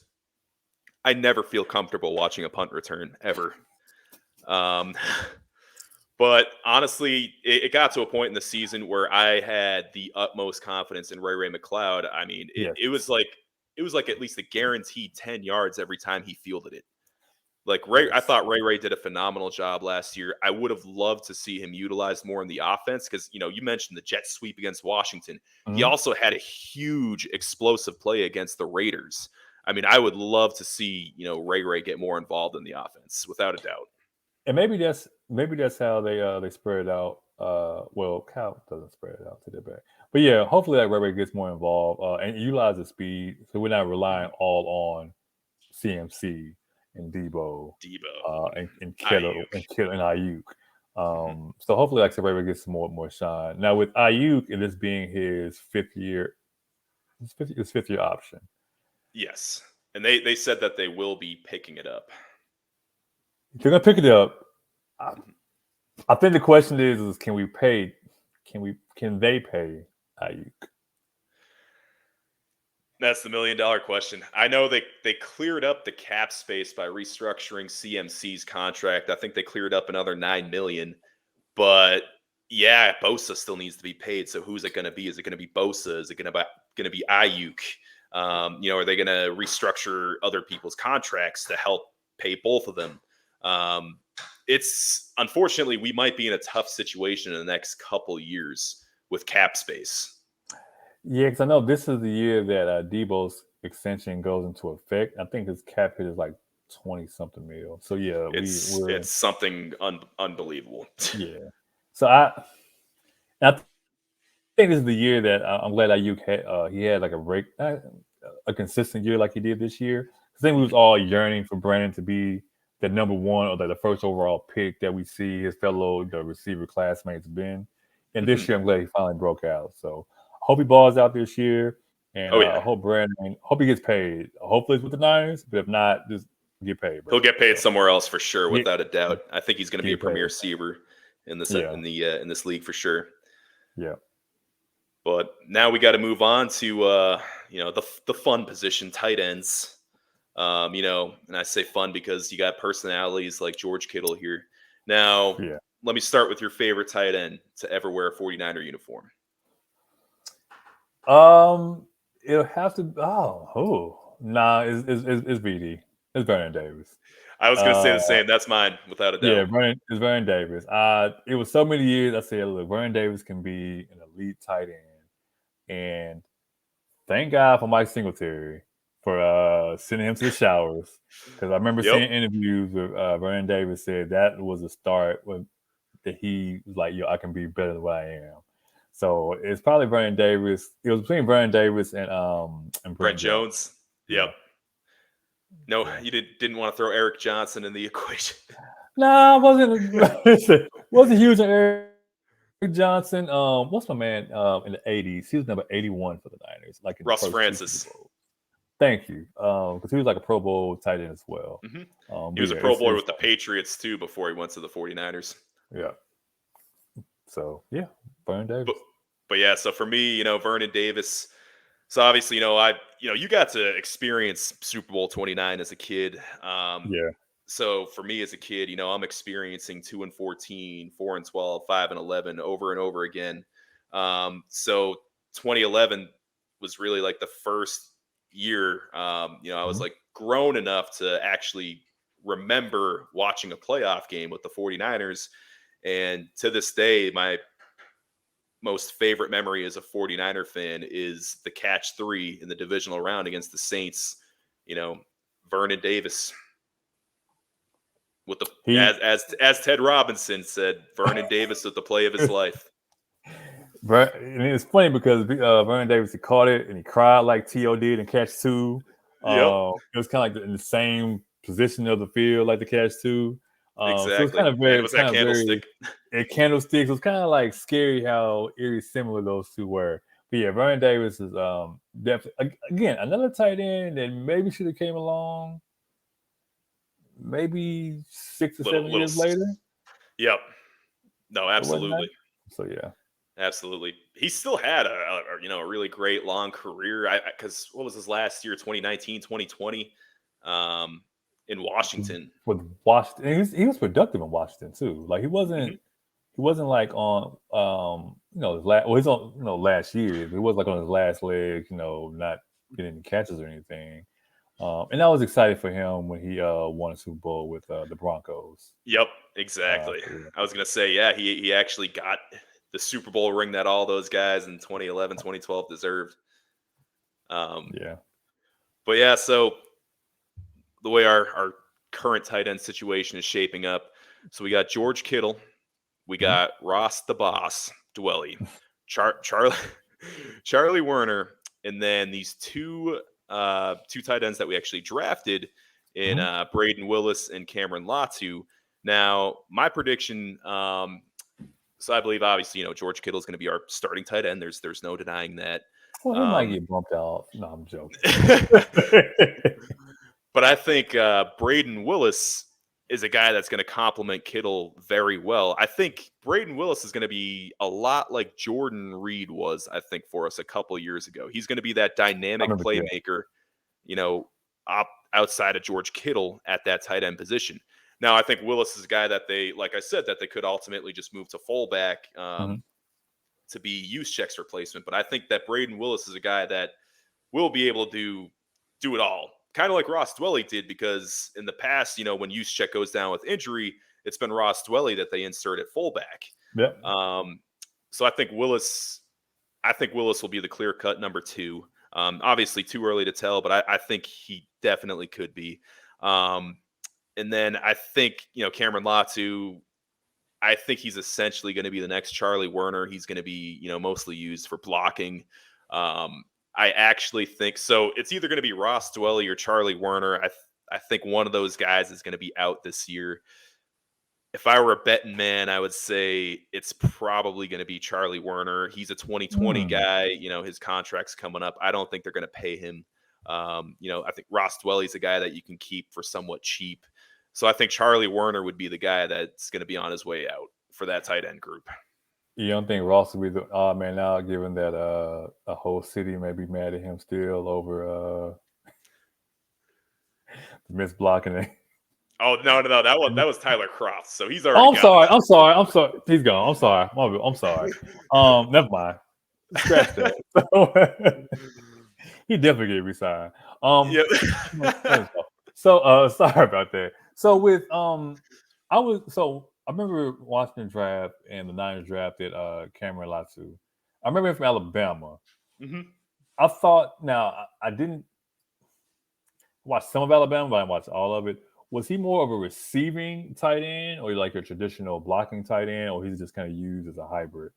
I never feel comfortable watching a punt return ever. But honestly, it got to a point in the season where I had the utmost confidence in Ray McLeod. I mean, it was like at least a guaranteed 10 yards every time he fielded it. Like I thought Ray did a phenomenal job last year. I would have loved to see him utilized more in the offense because, you mentioned the jet sweep against Washington. Mm-hmm. He also had a huge explosive play against the Raiders. I mean, I would love to see, Ray get more involved in the offense, without a doubt. And maybe that's how they spread it out. Well, Cal doesn't spread it out to their back, but yeah, hopefully that Ray gets more involved and utilizes speed, so we're not relying all on CMC and Debo, and Kittle and Ayuk. So hopefully, like Ray gets some more shine. Now with Ayuk, and this being his 5th year, his 5th year option. Yes, and they said that they will be picking it up. They're gonna pick it up. I think the question is can they pay Ayuk? That's the $1 million question. I know they cleared up the cap space by restructuring CMC's contract. I think they cleared up another 9 million. But yeah, Bosa still needs to be paid. So who's it going to be? Is it going to be Bosa? Is it going to be Ayuk? Are they going to restructure other people's contracts to help pay both of them? It's unfortunately we might be in a tough situation in the next couple years with cap space. Yeah, because I know this is the year that Debo's extension goes into effect. I think his cap hit is like 20 something mil. So yeah, It's something unbelievable. Yeah. So I think this is the year that I'm glad Ayuk had he had like a consistent year like he did this year. I think we was all yearning for Brandon to be the number one or the first overall pick that we see his the receiver classmates been. And this year, I'm glad he finally broke out. So I hope he balls out this year, and Oh, yeah. I hope he gets paid. Hopefully it's with the Niners, but if not, just get paid. Bro. He'll get paid somewhere else for sure, without a doubt. I think he's going to be a premier paid. receiver in this Yeah. in this league for sure. Yeah. But now we got to move on to the fun position, tight ends. And I say fun because you got personalities like George Kittle here. Now, Yeah. let me start with your favorite tight end to ever wear a 49er uniform. It'll have to. It's VD. It's Vernon Davis. I was going to say the same. That's mine, without a doubt. Yeah, it's Vernon Davis. It was so many years. I said, look, Vernon Davis can be an elite tight end, and thank God for Mike Singletary for sending him to the showers. Because I remember seeing interviews with Vernon Davis said that was a start that he was like, yo, I can be better than what I am. So it's probably Vernon Davis. It was between Vernon Davis and Brent Jones. Yep. No, you didn't want to throw Eric Johnson in the equation. Nah, wasn't huge on Eric Johnson. What's my man in the 80s? He was number 81 for the Niners. Like Russ Francis. Thank you. Because he was like a Pro Bowl tight end as well. Mm-hmm. He was a Pro Bowler with the Patriots too before he went to the 49ers. Yeah. So yeah, Vernon Davis. But yeah, so for me, Vernon Davis. So obviously, you got to experience Super Bowl 29 as a kid. Yeah. So for me as a kid, I'm experiencing 2-14, 4-12, 5-11 over and over again. So 2011 was really like the first year. I was like grown enough to actually remember watching a playoff game with the 49ers. And to this day, my most favorite memory as a 49er fan is the catch 3 in the divisional round against the Saints. Vernon Davis with as Ted Robinson said, Vernon Davis with the play of his life. And it's funny because Vernon Davis, he caught it and he cried like T.O. did in catch 2. Yep. It was kind of like in the same position of the field like the catch 2. Exactly. So it's kind of very. And it was that candlestick. Candlesticks. It was kind of like scary how eerie similar those two were. But yeah, Vernon Davis is definitely again another tight end that maybe should have came along. Maybe 6 or 7 years later. Yep. No, absolutely. So yeah. Absolutely. He still had a really great long career. Because what was his last year, 2019, 2020, in Washington. With Washington, he was productive in Washington too. Like he wasn't like on his last. Well, he's on last year. He was like on his last leg. Not getting any catches or anything. And I was excited for him when he won a Super Bowl with the Broncos. Yep, exactly. I was gonna say, yeah, he actually got the Super Bowl ring that all those guys in 2011, 2012 deserved. Yeah. But yeah, so the way our current tight end situation is shaping up. So we got George Kittle, we got Ross the Boss Dwelly, Charlie Werner, and then these two tight ends that we actually drafted in Braden Willis and Cameron Latu. Now, my prediction, so I believe obviously, George Kittle is going to be our starting tight end. There's no denying that. Well, he might get bumped out. No, I'm joking. But I think Braden Willis is a guy that's going to complement Kittle very well. I think Braden Willis is going to be a lot like Jordan Reed was, I think, for us a couple of years ago. He's going to be that I dynamic remember, yeah. playmaker, outside of George Kittle at that tight end position. Now, I think Willis is a guy that they, like I said, that they could ultimately just move to fullback to be Juszczyk's replacement. But I think that Braden Willis is a guy that will be able to do it all, kind of like Ross Dwelley did, because in the past, when Juszczyk goes down with injury, it's been Ross Dwelley that they insert at fullback. Yeah. So I think Willis will be the clear-cut number 2. Obviously, too early to tell, but I think he definitely could be. And then I think, Cameron Latu, I think he's essentially going to be the next Charlie Werner. He's going to be, mostly used for blocking. I actually think so. It's either going to be Ross Dwelley or Charlie Werner. I think one of those guys is going to be out this year. If I were a betting man, I would say it's probably going to be Charlie Werner. He's a 2020 guy. His contract's coming up. I don't think they're going to pay him. I think Ross Dwelley's a guy that you can keep for somewhat cheap. So I think Charlie Werner would be the guy that's going to be on his way out for that tight end group. You don't think Ross will be the odd man out, given that a whole city may be mad at him still over miss blocking it? Oh no! That was Tyler Croft. So he's I'm already. sorry. He's gone. I'm sorry. I'm sorry. Never mind. Scratch that. He definitely get resigned. So sorry about that. So with I remember watching the draft and the Niners drafted Cameron Latu. I remember him from Alabama. Mm-hmm. I thought, now I didn't watch some of Alabama, but I watched all of it. Was he more of a receiving tight end, or like a traditional blocking tight end, or he's just kind of used as a hybrid?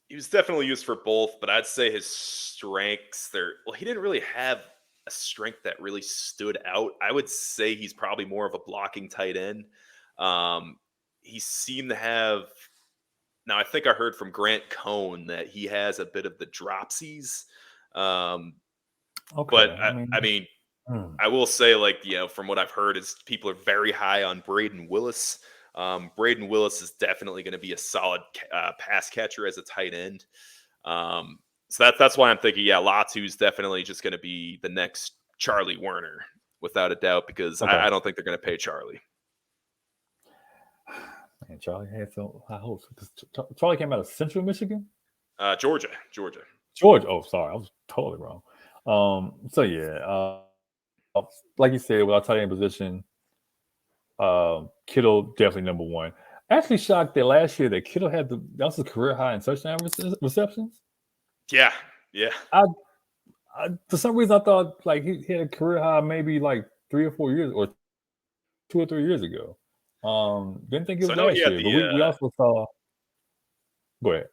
He was definitely used for both, but I'd say his strengths he didn't really have a strength that really stood out. I would say he's probably more of a blocking tight end. He seemed to have. Now, I think I heard from Grant Cohn that he has a bit of the dropsies. Okay. But I mean, I will say, from what I've heard, is people are very high on Braden Willis. Braden Willis is definitely going to be a solid pass catcher as a tight end. So that's why I'm thinking, Latu's definitely just going to be the next Charlie Werner, without a doubt, because I don't think they're going to pay Charlie. Man, Charlie had some high hopes. Charlie came out of Central Michigan? Georgia. Oh, sorry. I was totally wrong. Like you said, with our tight end position, Kittle definitely number 1. Actually shocked that last year that Kittle had that was his career high in touchdown receptions. Yeah. I for some reason I thought like he had a career high maybe like 3 or 4 years or 2 or 3 years ago. Didn't think it was last year, but we also saw. Go ahead.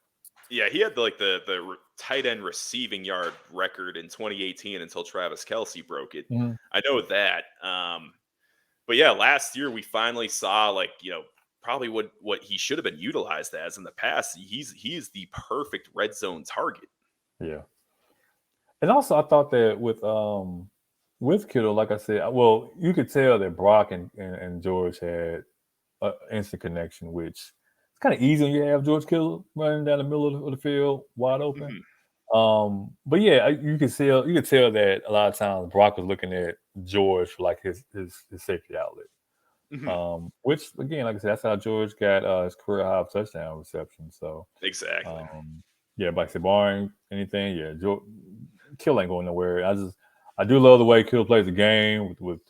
Yeah, he had the tight end receiving yard record in 2018 until Travis Kelce broke it. Mm-hmm. I know that. But yeah, last year we finally saw probably what he should have been utilized as in the past. He is the perfect red zone target. Yeah. And also I thought that with Kittle, like I said, well, you could tell that Brock and George had an instant connection, which it's kind of easy when you have George Kittle running down the middle of the field wide open. Mm-hmm. But yeah, you could tell that a lot of times Brock was looking at George for like his safety outlet. Mm-hmm. Which again, like I said, that's how George got his career high of touchdown reception. So exactly. But like I said, barring anything, Kittle ain't going nowhere. I do love the way Kittle plays the game with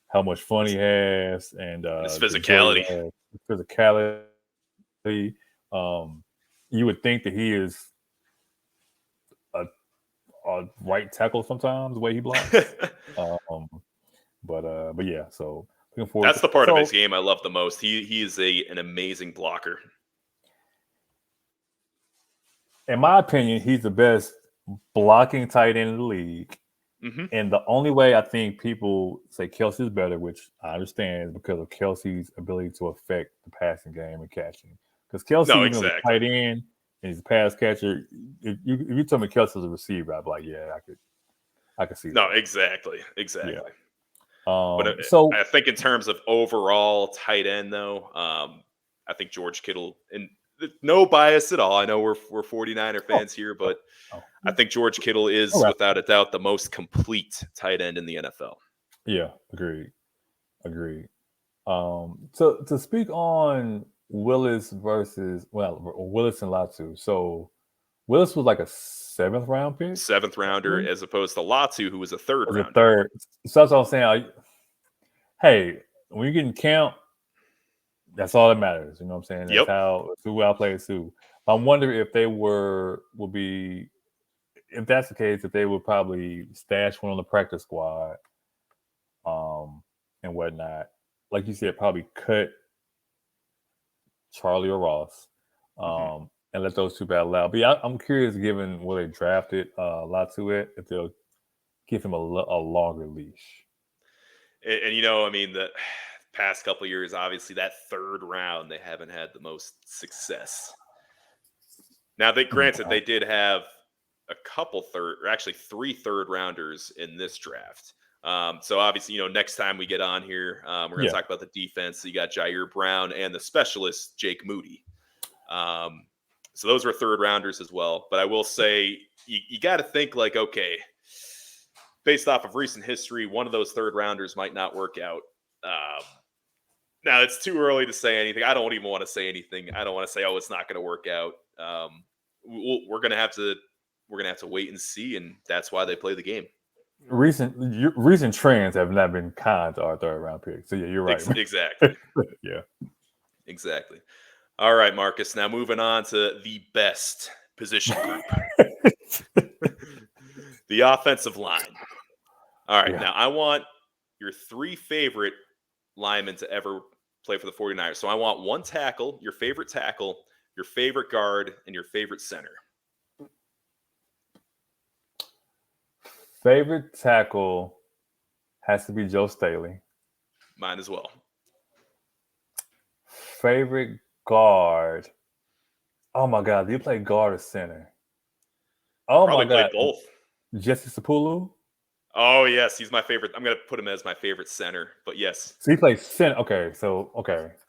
how much fun he has and his physicality. You would think that he is a right tackle sometimes, the way he blocks. But yeah, so looking forward. That's the part of his game I love the most. He is an amazing blocker. In my opinion, he's the best blocking tight end in the league. Mm-hmm. And the only way I think people say Kelce's better, which I understand, is because of Kelce's ability to affect the passing game and catching. Because Kelce is a tight end and he's a pass catcher. If you tell me Kelce's a receiver, I'd be like, yeah, I could see that. No, exactly. Yeah. But So I think in terms of overall tight end, though, I think George Kittle, and no bias at all. I know we're 49er oh, fans here, oh, but oh, I think George Kittle all is right. without a doubt the most complete tight end in the NFL. Yeah, agreed. So to speak on Willis versus Willis and Latu. So Willis was like a 7th round pick. Seventh rounder, Really? as opposed to Latu, who was a third Was a rounder. third. So that's what I'm saying. Hey, when you're getting count, that's all that matters. You know what I'm saying? That's Yep. how it's who outplays who. I wonder if they will be, if that's the case, if they would probably stash one on the practice squad, and whatnot. Like you said, probably cut Charlie or Ross, Mhm. and let those two battle out. But yeah, I'm curious, given where they drafted Latu at, if they'll give him a longer leash. And I mean, the past couple years, obviously, that third round, they haven't had the most success. Now, granted, Yeah. they did have a couple third, or actually 3 third rounders in this draft. So obviously, next time we get on here, we're going to Yeah. talk about the defense. So you got Jair Brown and the specialist Jake Moody. So those were third rounders as well. But I will say, you got to think like, okay, based off of recent history, one of those third rounders might not work out. Now it's too early to say anything. I don't even want to say anything. I don't want to say, oh, it's not going to work out. We're gonna have to wait and see, and that's why they play the game. Recent trends have not been kind to our 3rd round pick. So yeah, you're right. Exactly. Yeah. Exactly. All right, Marcus. Now moving on to the best position group, the offensive line. All right. Yeah. Now I want your 3 favorite linemen to ever play for the 49ers. So I want one tackle, your favorite guard, and your favorite center. Favorite tackle has to be Joe Staley. Mine as well. Favorite guard. Oh my God, do you play guard or center? Oh Probably my God, played both. Jesse Sapulu. Oh yes, he's my favorite. I'm gonna put him as my favorite center. But yes, So he plays center. Okay, he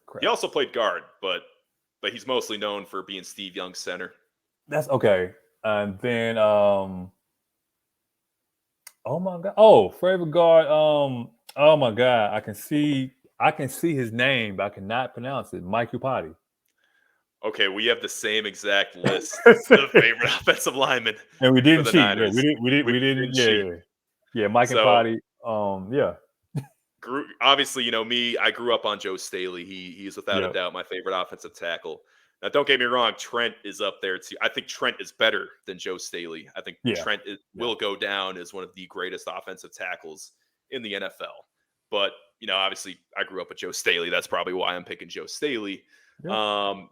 crap. also played guard, but he's mostly known for being Steve Young's center. That's okay. And then oh my God. Oh, favorite guard. Oh my God. I can see his name, but I cannot pronounce it. Mike Upati. Okay, we have the same exact list of favorite offensive linemen And we for didn't the cheat. Yeah, Niners. we didn't. cheat. Yeah. Mike and So Potty. Yeah. obviously, me, I grew up on Joe Staley. He's without a Yeah. doubt my favorite offensive tackle. Now, don't get me wrong, Trent is up there too. I think Trent is better than Joe Staley. I think Yeah. Trent will go down as one of the greatest offensive tackles in the NFL. But, obviously, I grew up with Joe Staley. That's probably why I'm picking Joe Staley. Yeah.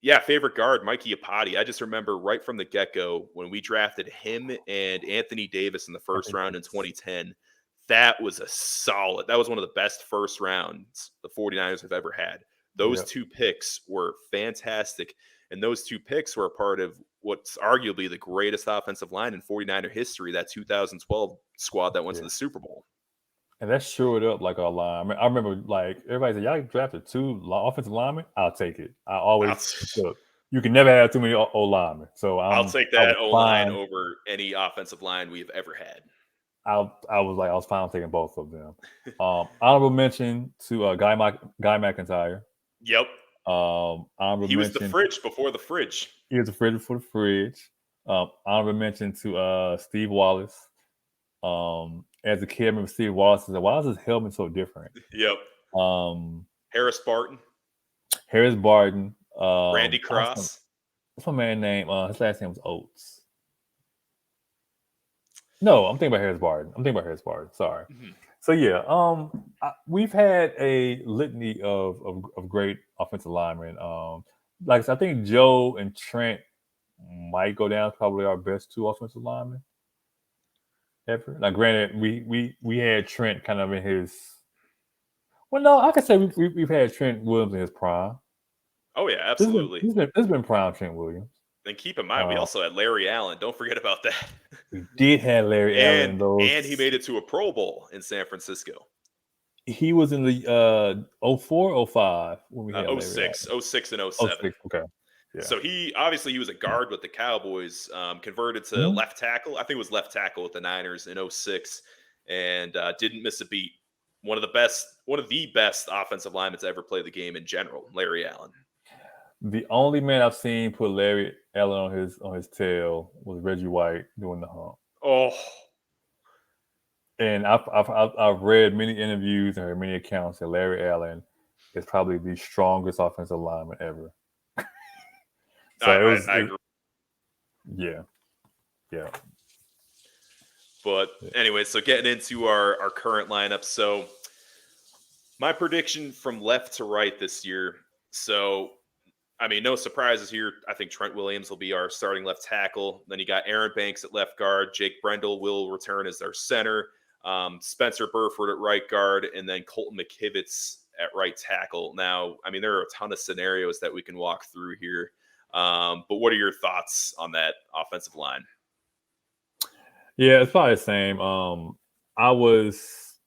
Yeah, favorite guard, Mikey Apati. I just remember right from the get-go when we drafted him and Anthony Davis in the first round in 2010. That was one of the best first rounds the 49ers have ever had. Those Yep. 2 picks were fantastic. And those 2 picks were a part of what's arguably the greatest offensive line in 49er history, that 2012 squad that went to Yeah. the Super Bowl. And that shored up like our line. I remember like everybody said, y'all drafted 2 offensive linemen. I'll take it. I always look. You can never have too many O linemen. So I'll take I was that O-line fine. over any offensive line we've ever had. I was fine taking both of them. Honorable mention to Guy McIntyre. Yep. Honorable He was the mention. fridge before the fridge. He was the fridge for the fridge. Honorable mention to Steve Wallace. As a kid, I remember Steve Wallace said, "Why is his helmet so different?" Yep. Harris Barton. Harris Barton. Randy Cross. What's my man name? His last name was Oates. No, I'm thinking about Harris Barton. Sorry. Mm-hmm. So yeah, we've had a litany of great offensive linemen. Like I said, I think Joe and Trent might go down as probably our best 2 offensive linemen ever. Now, granted, we had Trent kind of in his. Well, no, I could say we've had Trent Williams in his prime. Oh yeah, absolutely. This been prime Trent Williams. And keep in mind, we also had Larry Allen. Don't forget about that. We did have Larry Allen, and he made it to a Pro Bowl in San Francisco. He was in the 04, 05 when we had Larry Allen. '06 and Oh '07. six, okay. Yeah. So he was a guard with the Cowboys, converted to Mhm. left tackle. I think it was left tackle with the Niners in '06, and didn't miss a beat. One of the best offensive linemen to ever play the game in general, Larry Allen. The only man I've seen put Larry Allen on his tail was Reggie White doing the hump. Oh, And I've read many interviews and heard many accounts that Larry Allen is probably the strongest offensive lineman ever. So I agree. yeah, yeah, But yeah. anyway, so getting into our current lineup. So my prediction from left to right this year. So I mean, no surprises here. I think Trent Williams will be our starting left tackle. Then you got Aaron Banks at left guard. Jake Brendel will return as our center. Spencer Burford at right guard, and then Colton McKivitz at right tackle. Now, I mean, there are a ton of scenarios that we can walk through here. But what are your thoughts on that offensive line? Yeah, it's probably the same. I was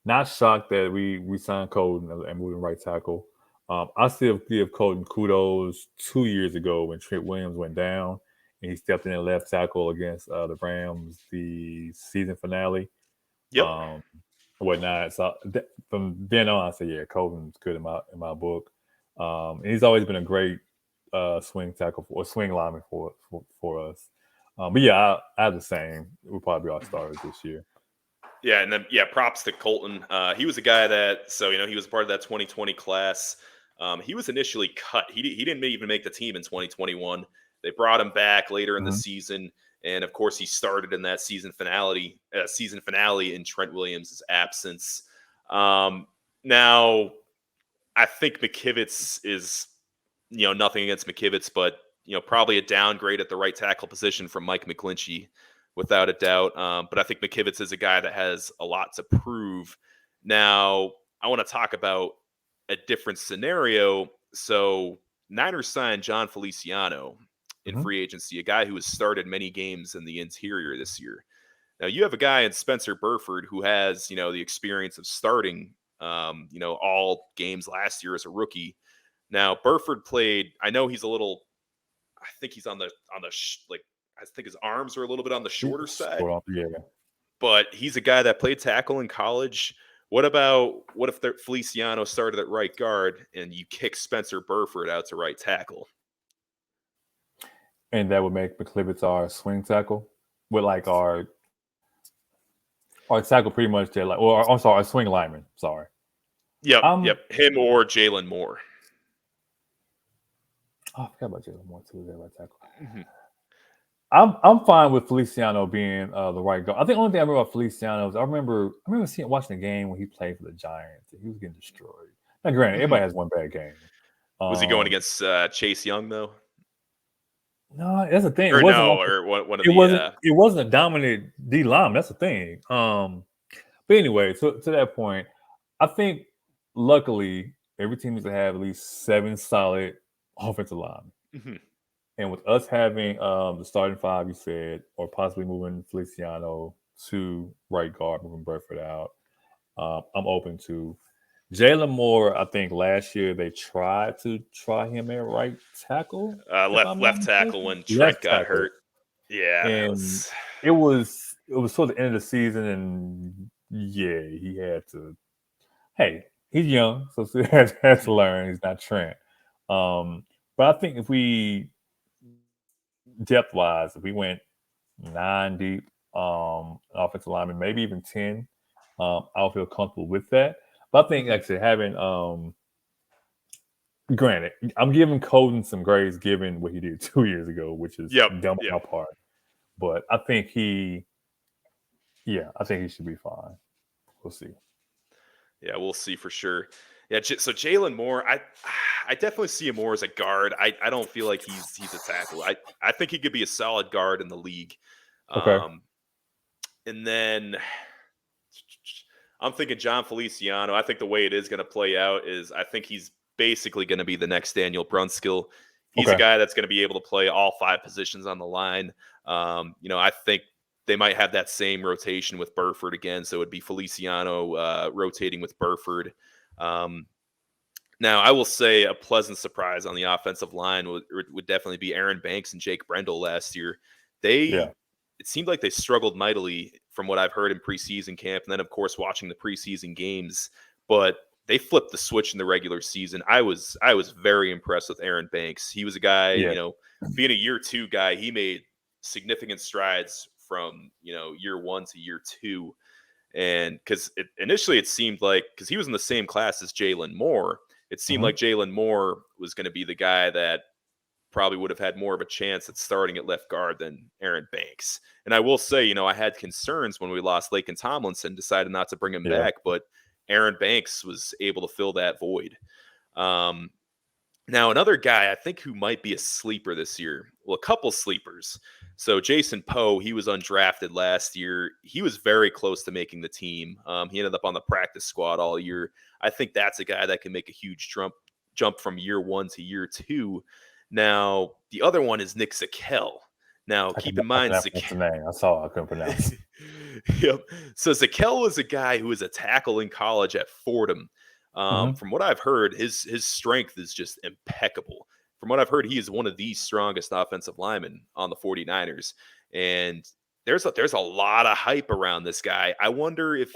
not shocked that we signed Colton and moved him right tackle. I still give Colton kudos 2 years ago when Trent Williams went down and he stepped in at left tackle against the Rams, the season finale, Yep. um, whatnot. So from then on, I said, yeah, Colton's good in my book. And he's always been a great swing tackle or swing lineman for us. But yeah, I have the same. We'll probably be our starters this year. Yeah, and then props to Colton. He was a guy that he was part of that 2020 class. He was initially cut. He didn't even make the team in 2021. They brought him back later in the Mhm. season, and of course, he started in that season finale in Trent Williams' absence. Now, I think McKivitz is nothing against McKivitz, but probably a downgrade at the right tackle position from Mike McGlinchey, without a doubt. But I think McKivitz is a guy that has a lot to prove. Now, I want to talk about a different scenario. So, Niners signed John Feliciano in Mhm. free agency, a guy who has started many games in the interior this year. Now, you have a guy in Spencer Burford who has, the experience of starting, all games last year as a rookie. Now, Burford played. I know he's a little. I think he's on the like. I think his arms are a little bit on the shorter side, Yeah. but he's a guy that played tackle in college. What if Feliciano started at right guard and you kick Spencer Burford out to right tackle? And that would make McKivitz our swing tackle with like our tackle pretty much there. Like, or I'm sorry, our swing lineman. Sorry. Yep, I'm yep. Him or Jalen Moore. oh, I forgot about Jalen Moore too. There, right tackle. Mhm. I'm fine with Feliciano being the right guard. I think the only thing I remember about Feliciano is I remember watching the game when he played for the Giants and he was getting destroyed. Now, granted, Mhm. everybody has one bad game. Was he going Um, against Chase Young though, no, that's the thing. or no, or one of It the? wasn't it wasn't a dominant D line. That's the thing. But anyway, to that point, I think luckily every team needs to have at least 7 solid offensive linemen. Mhm. And with us having the starting five, you said, or possibly moving Feliciano to right guard, moving Burford out, I'm open to. Jalen Moore, I think last year they tried to try him at right tackle, if I'm not Left tackle mistaken. when Trent Left got tackle. hurt. Yeah, that And was. it was toward the end of the season, and yeah, he had to. Hey, he's young, so he has to Mhm. learn. He's not Trent. But I think if we depth wise, if we went 9 deep, offensive lineman, maybe even 10, I'll feel comfortable with that. But I think Mhm. actually having granted, I'm giving Colton some grace given what he did 2 years ago, which is Yep, dumb on yep. my part. But I think he should be fine. We'll see. Yeah, we'll see for sure. Yeah, so Jalen Moore, I definitely see him more as a guard. I don't feel like he's a tackle. I think he could be a solid guard in the league. Okay. Um, and then I'm thinking John Feliciano. I think the way it is going to play out is I think he's basically going to be the next Daniel Brunskill. He's a Okay. guy that's going to be able to play all five positions on the line. I think they might have that same rotation with Burford again. So it'd be Feliciano rotating with Burford. Um, Now, I will say a pleasant surprise on the offensive line would definitely be Aaron Banks and Jake Brendel last year. Yeah. It seemed like they struggled mightily from what I've heard in preseason camp, and then of course watching the preseason games. But they flipped the switch in the regular season. I was very impressed with Aaron Banks. He was a guy, Yeah. being a year two guy, he made significant strides from year one to year two. And because initially it seemed like, because he was in the same class as Jalen Moore, it seemed Mhm. like Jalen Moore was going to be the guy that probably would have had more of a chance at starting at left guard than Aaron Banks. And I will say, I had concerns when we lost Laken Tomlinson, decided not to bring him Yeah. back, but Aaron Banks was able to fill that void. Um, Now, another guy I think who might be a sleeper this year, well, a couple sleepers. So Jason Poe, he was undrafted last year. He was very close to making the team. He ended up on the practice squad all year. I think that's a guy that can make a huge jump from year one to year two. Now, the other one is Nick Zakel. Now, keep in I mind, cannot pronounce the name. I saw. I couldn't pronounce. Yep. So Zakel was a guy who was a tackle in college at Fordham. Mhm. From what I've heard, his strength is just impeccable. From what I've heard, he is one of the strongest offensive linemen on the 49ers. And there's a lot of hype around this guy. I wonder if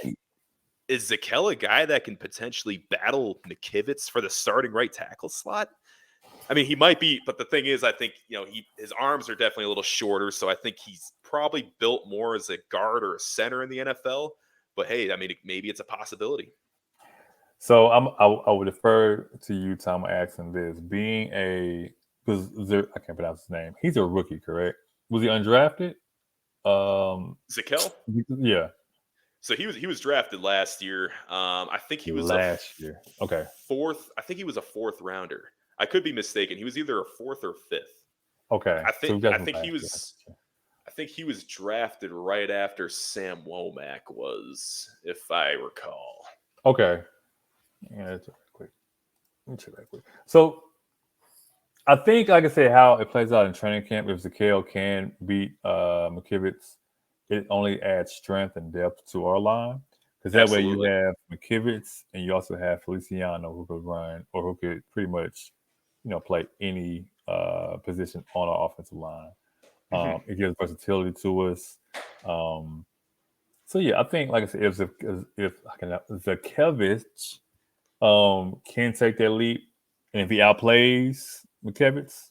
is Zakel a guy that can potentially battle McKivitz for the starting right tackle slot? I mean, he might be, but the thing is, I think his arms are definitely a little shorter, so I think he's probably built more as a guard or a center in the NFL. But hey, I mean, maybe it's a possibility. So I would defer to you, Tom, asking this. Being a because I can't pronounce his name. He's a rookie, correct? Was he undrafted? Zakel. Yeah, So he was drafted last year. I think he was last year. Okay, fourth. I think he was a fourth rounder. I could be mistaken. He was either a fourth or fifth. okay. I So think we got I some think he last year. was I think he was drafted right after Sam Womack was, if I recall. Okay, yeah. That's right quick. Let me check that quick. So I think, like I said, how it plays out in training camp, if Zakel can beat McKivitz, it only adds strength and depth to our line. Because that way you Absolutely. have McKivitz and you also have Feliciano who could run or who could pretty much, play any position on our offensive line. Mhm. It gives versatility to us. Um, so yeah, I think, like I said, if I can, Zakevich can take that leap, and if he outplays McKivitz,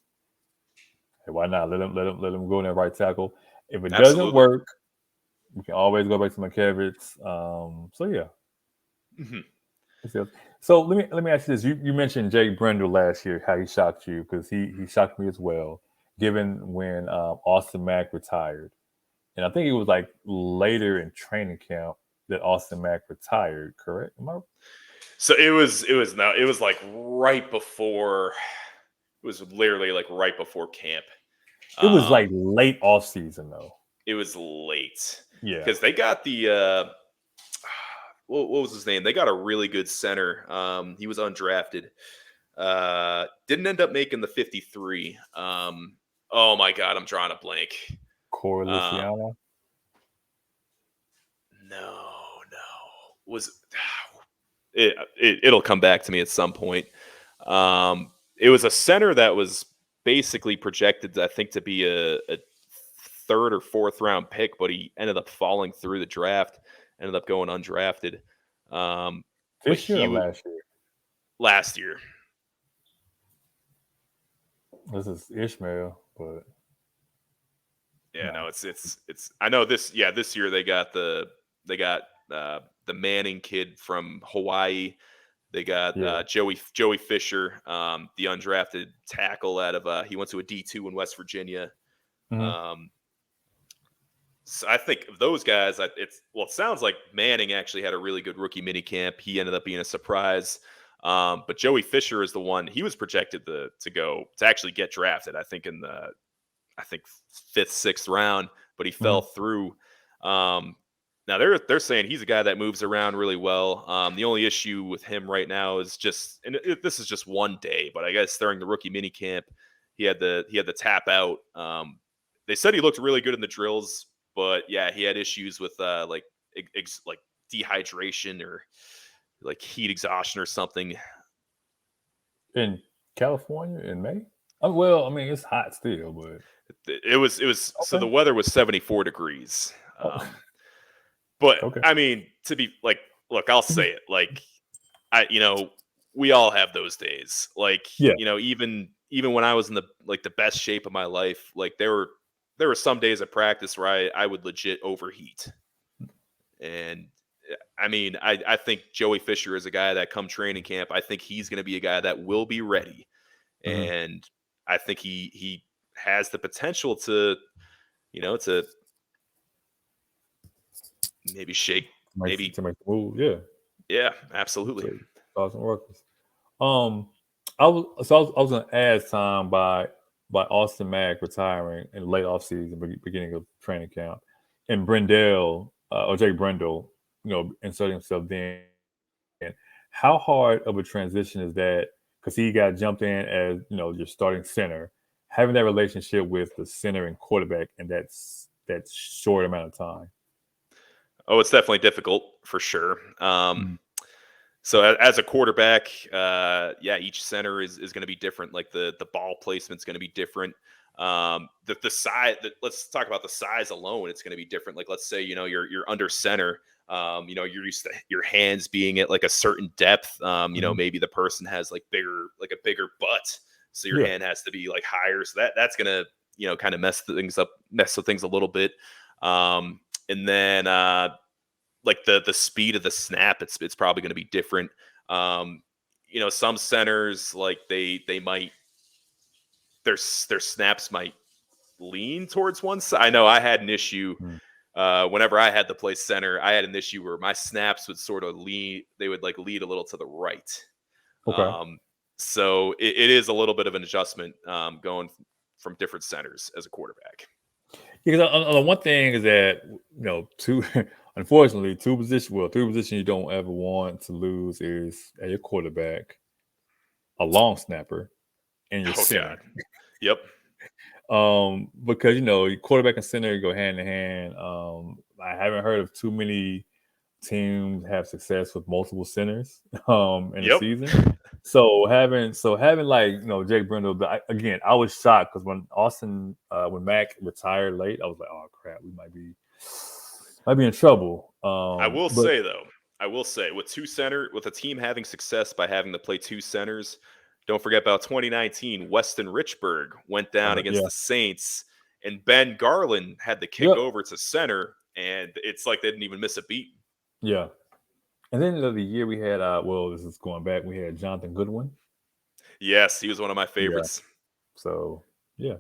hey, why not? Let him go in that right tackle. If it doesn't Absolutely. work, we can always go back to McKivitz. So yeah. Mhm. So let me ask you this: you mentioned Jake Brendel last year, how he shocked you because he shocked me as well. Given when Austin Mack retired, and I think it was like later in training camp that Austin Mack retired. Correct? So it was like right before, it was literally like right before camp. It was like Um, late off season though. it was late Yeah. because they got the what was his name? They got a really good center. He was undrafted. Didn't end up making the 53. Oh my god, I'm drawing a blank. Corey Um, Luciano. no. Was it'll come back to me at some point. It was a center that was basically projected, I think, to be a third or fourth round pick, but he ended up falling through the draft, ended up going undrafted. Um, but This year or last year? last year. This is Ishmael, but Yeah, no, no. it's. I know this. Yeah, this year they got the Manning kid from Hawaii. They got Yeah. Joey Fisher, the undrafted tackle out of he went to a D2 in West Virginia. Mhm. Um, so I think of those guys, it sounds like Manning actually had a really good rookie mini camp. He ended up being a surprise. But Joey Fisher is the one, he was projected to actually get drafted, I think in the fifth, sixth round, but he fell Mhm. through. Now they're saying he's a guy that moves around really well. The only issue with him right now is just, and this is just one day, but I guess during the rookie minicamp, he had the tap out. They said he looked really good in the drills. but yeah, he had issues with like like dehydration or like heat exhaustion or something. In California in May? Oh, well, I mean, it's hot still, but It was so the okay. weather was 74 degrees. Oh, But okay. I mean, to be like, look, I'll say it. Like, we all have those days. Like, Yeah. even when I was in the best shape of my life, like there were some days of practice where I would legit overheat. And I mean, I think Joey Fisher is a guy that come training camp, I think he's going to be a guy that will be ready. Mhm. And I think he has the potential to maybe shake, maybe. To make the move, yeah. Yeah, absolutely. To start some workers. Um, I was gonna add time by Austin Mack retiring in the late offseason, beginning of training camp, and Brendel or Jake Brendel, inserting himself then. How hard of a transition is that? Because he got jumped in as your starting center, having that relationship with the center and quarterback, and that short amount of time. Oh, it's definitely difficult for sure. Mm. So as a quarterback, yeah, each center is going to be different. Like the ball placement's going to be different. The size. Let's talk about the size alone. It's going to be different. Like let's say you're under center. You're used to your hands being at like a certain depth. Mhm. Maybe the person has like a bigger butt, so your Yeah. hand has to be like higher. So that's gonna kind of mess with things a little bit. And then like the speed of the snap, it's probably going to be different. Um, some centers like they might their snaps might lean towards one side. I know I had an issue Mm. whenever I had to play center. I had an issue where my snaps would sort of lean. They would like lead a little to the right. Okay. Um, so it is a little bit of an adjustment going from different centers as a quarterback. Because the one thing is that two, unfortunately, two positions. Well, three positions you don't ever want to lose is your quarterback, a long snapper, and your Oh God. center. Yep. Because your quarterback and center go hand in hand. I haven't heard of too many teams have success with multiple centers in a Yep. season. So having like Jake Brendel, but again, I was shocked because when Mac retired late, I was like, oh crap, we might be in trouble. I will But say though, with a team having success by having to play two centers, don't forget about 2019. Weston Richburg went down against yeah, the Saints, and Ben Garland had to kick yep, over to center, and it's like they didn't even miss a beat. yeah. And then the year we had, this is going back, we had Jonathan Goodwin. Yes, he was one of my Yeah. favorites. So yeah,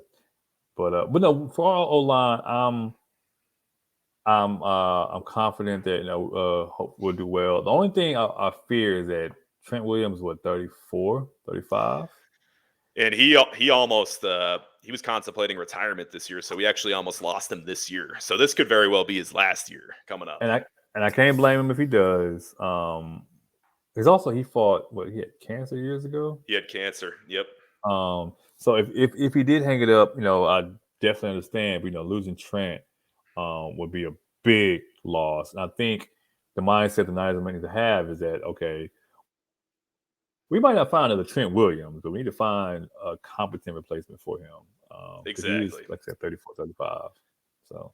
but no, for our O line, I'm confident that we'll do well. The only thing I fear is that Trent Williams, what, 34, 35? And he almost he was contemplating retirement this year, so we actually almost lost him this year. So this could very well be his last year coming up. And I can't blame him if he does. Because also he fought he had cancer years ago. He had cancer. Yep. So if he did hang it up, I definitely understand. But, losing Trent would be a big loss. And I think the mindset the Niners might need to have is that, okay, we might not find another Trent Williams, but we need to find a competent replacement for him. Because he is, Exactly. like I said, 34, 35. So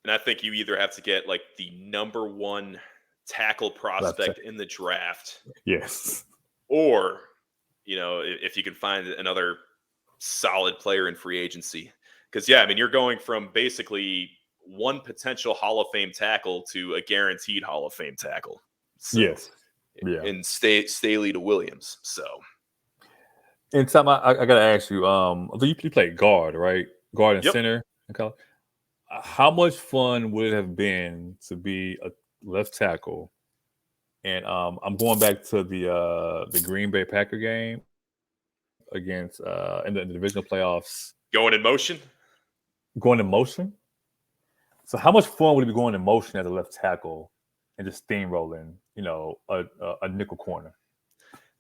And I think you either have to get like the number one tackle that's prospect in the draft, yes. or if you can find another solid player in free agency. Because yeah, I mean you're going from basically one potential Hall of Fame tackle to a guaranteed Hall of Fame tackle. So Yes. Yeah. in Staley to Williams. So And Tom, I gotta ask you, so you played guard, right? Guard and yep. center in college. How much fun would it have been to be a left tackle? And I'm going back to the Green Bay Packer game against in the divisional playoffs, Going in motion. going in motion. So how much fun would it be going in motion as a left tackle and just steamrolling, a nickel corner?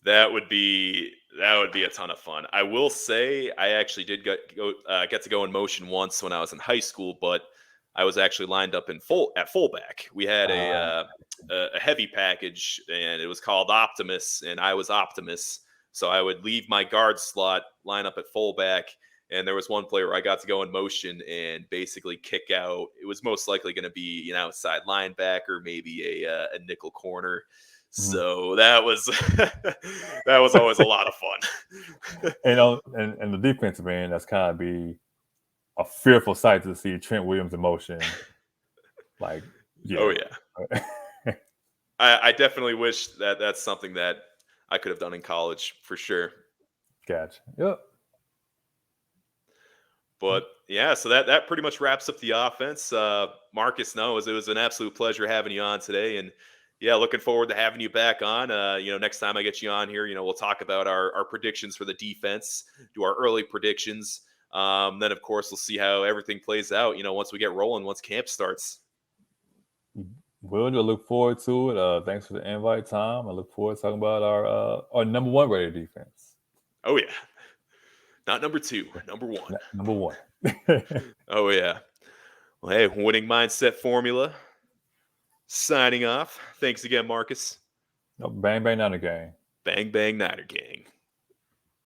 That would be a ton of fun. I will say I actually did get to go in motion once when I was in high school, but I was actually lined up in fullback. We had Ah, a heavy package, and it was called Optimus, and I was Optimus. So I would leave my guard slot, line up at fullback, and there was one player where I got to go in motion and basically kick out. It was most likely going to be an outside linebacker, maybe a nickel corner. mhm. So that was that was always a lot of fun. And the defensive end, that's kind of be a fearful sight to see Trent Williams in motion. Like, Oh yeah. yeah, I definitely wish that that's something that I could have done in college for sure. Gotcha. Yep. But yeah, so that pretty much wraps up the offense. Marcus, no, it was an absolute pleasure having you on today, and yeah, looking forward to having you back on. Next time I get you on here, we'll talk about our predictions for the defense, do our early predictions. Then of course we'll see how everything plays out. Once we get rolling, once camp starts. Will do. I look forward to it. Thanks for the invite, Tom. I look forward to talking about our number one rated defense. Oh yeah, not number two, number one. Number one. Oh yeah. Well, hey, winning mindset formula. Signing off. Thanks again, Marcus. Bang bang down the game. Bang bang Niner gang.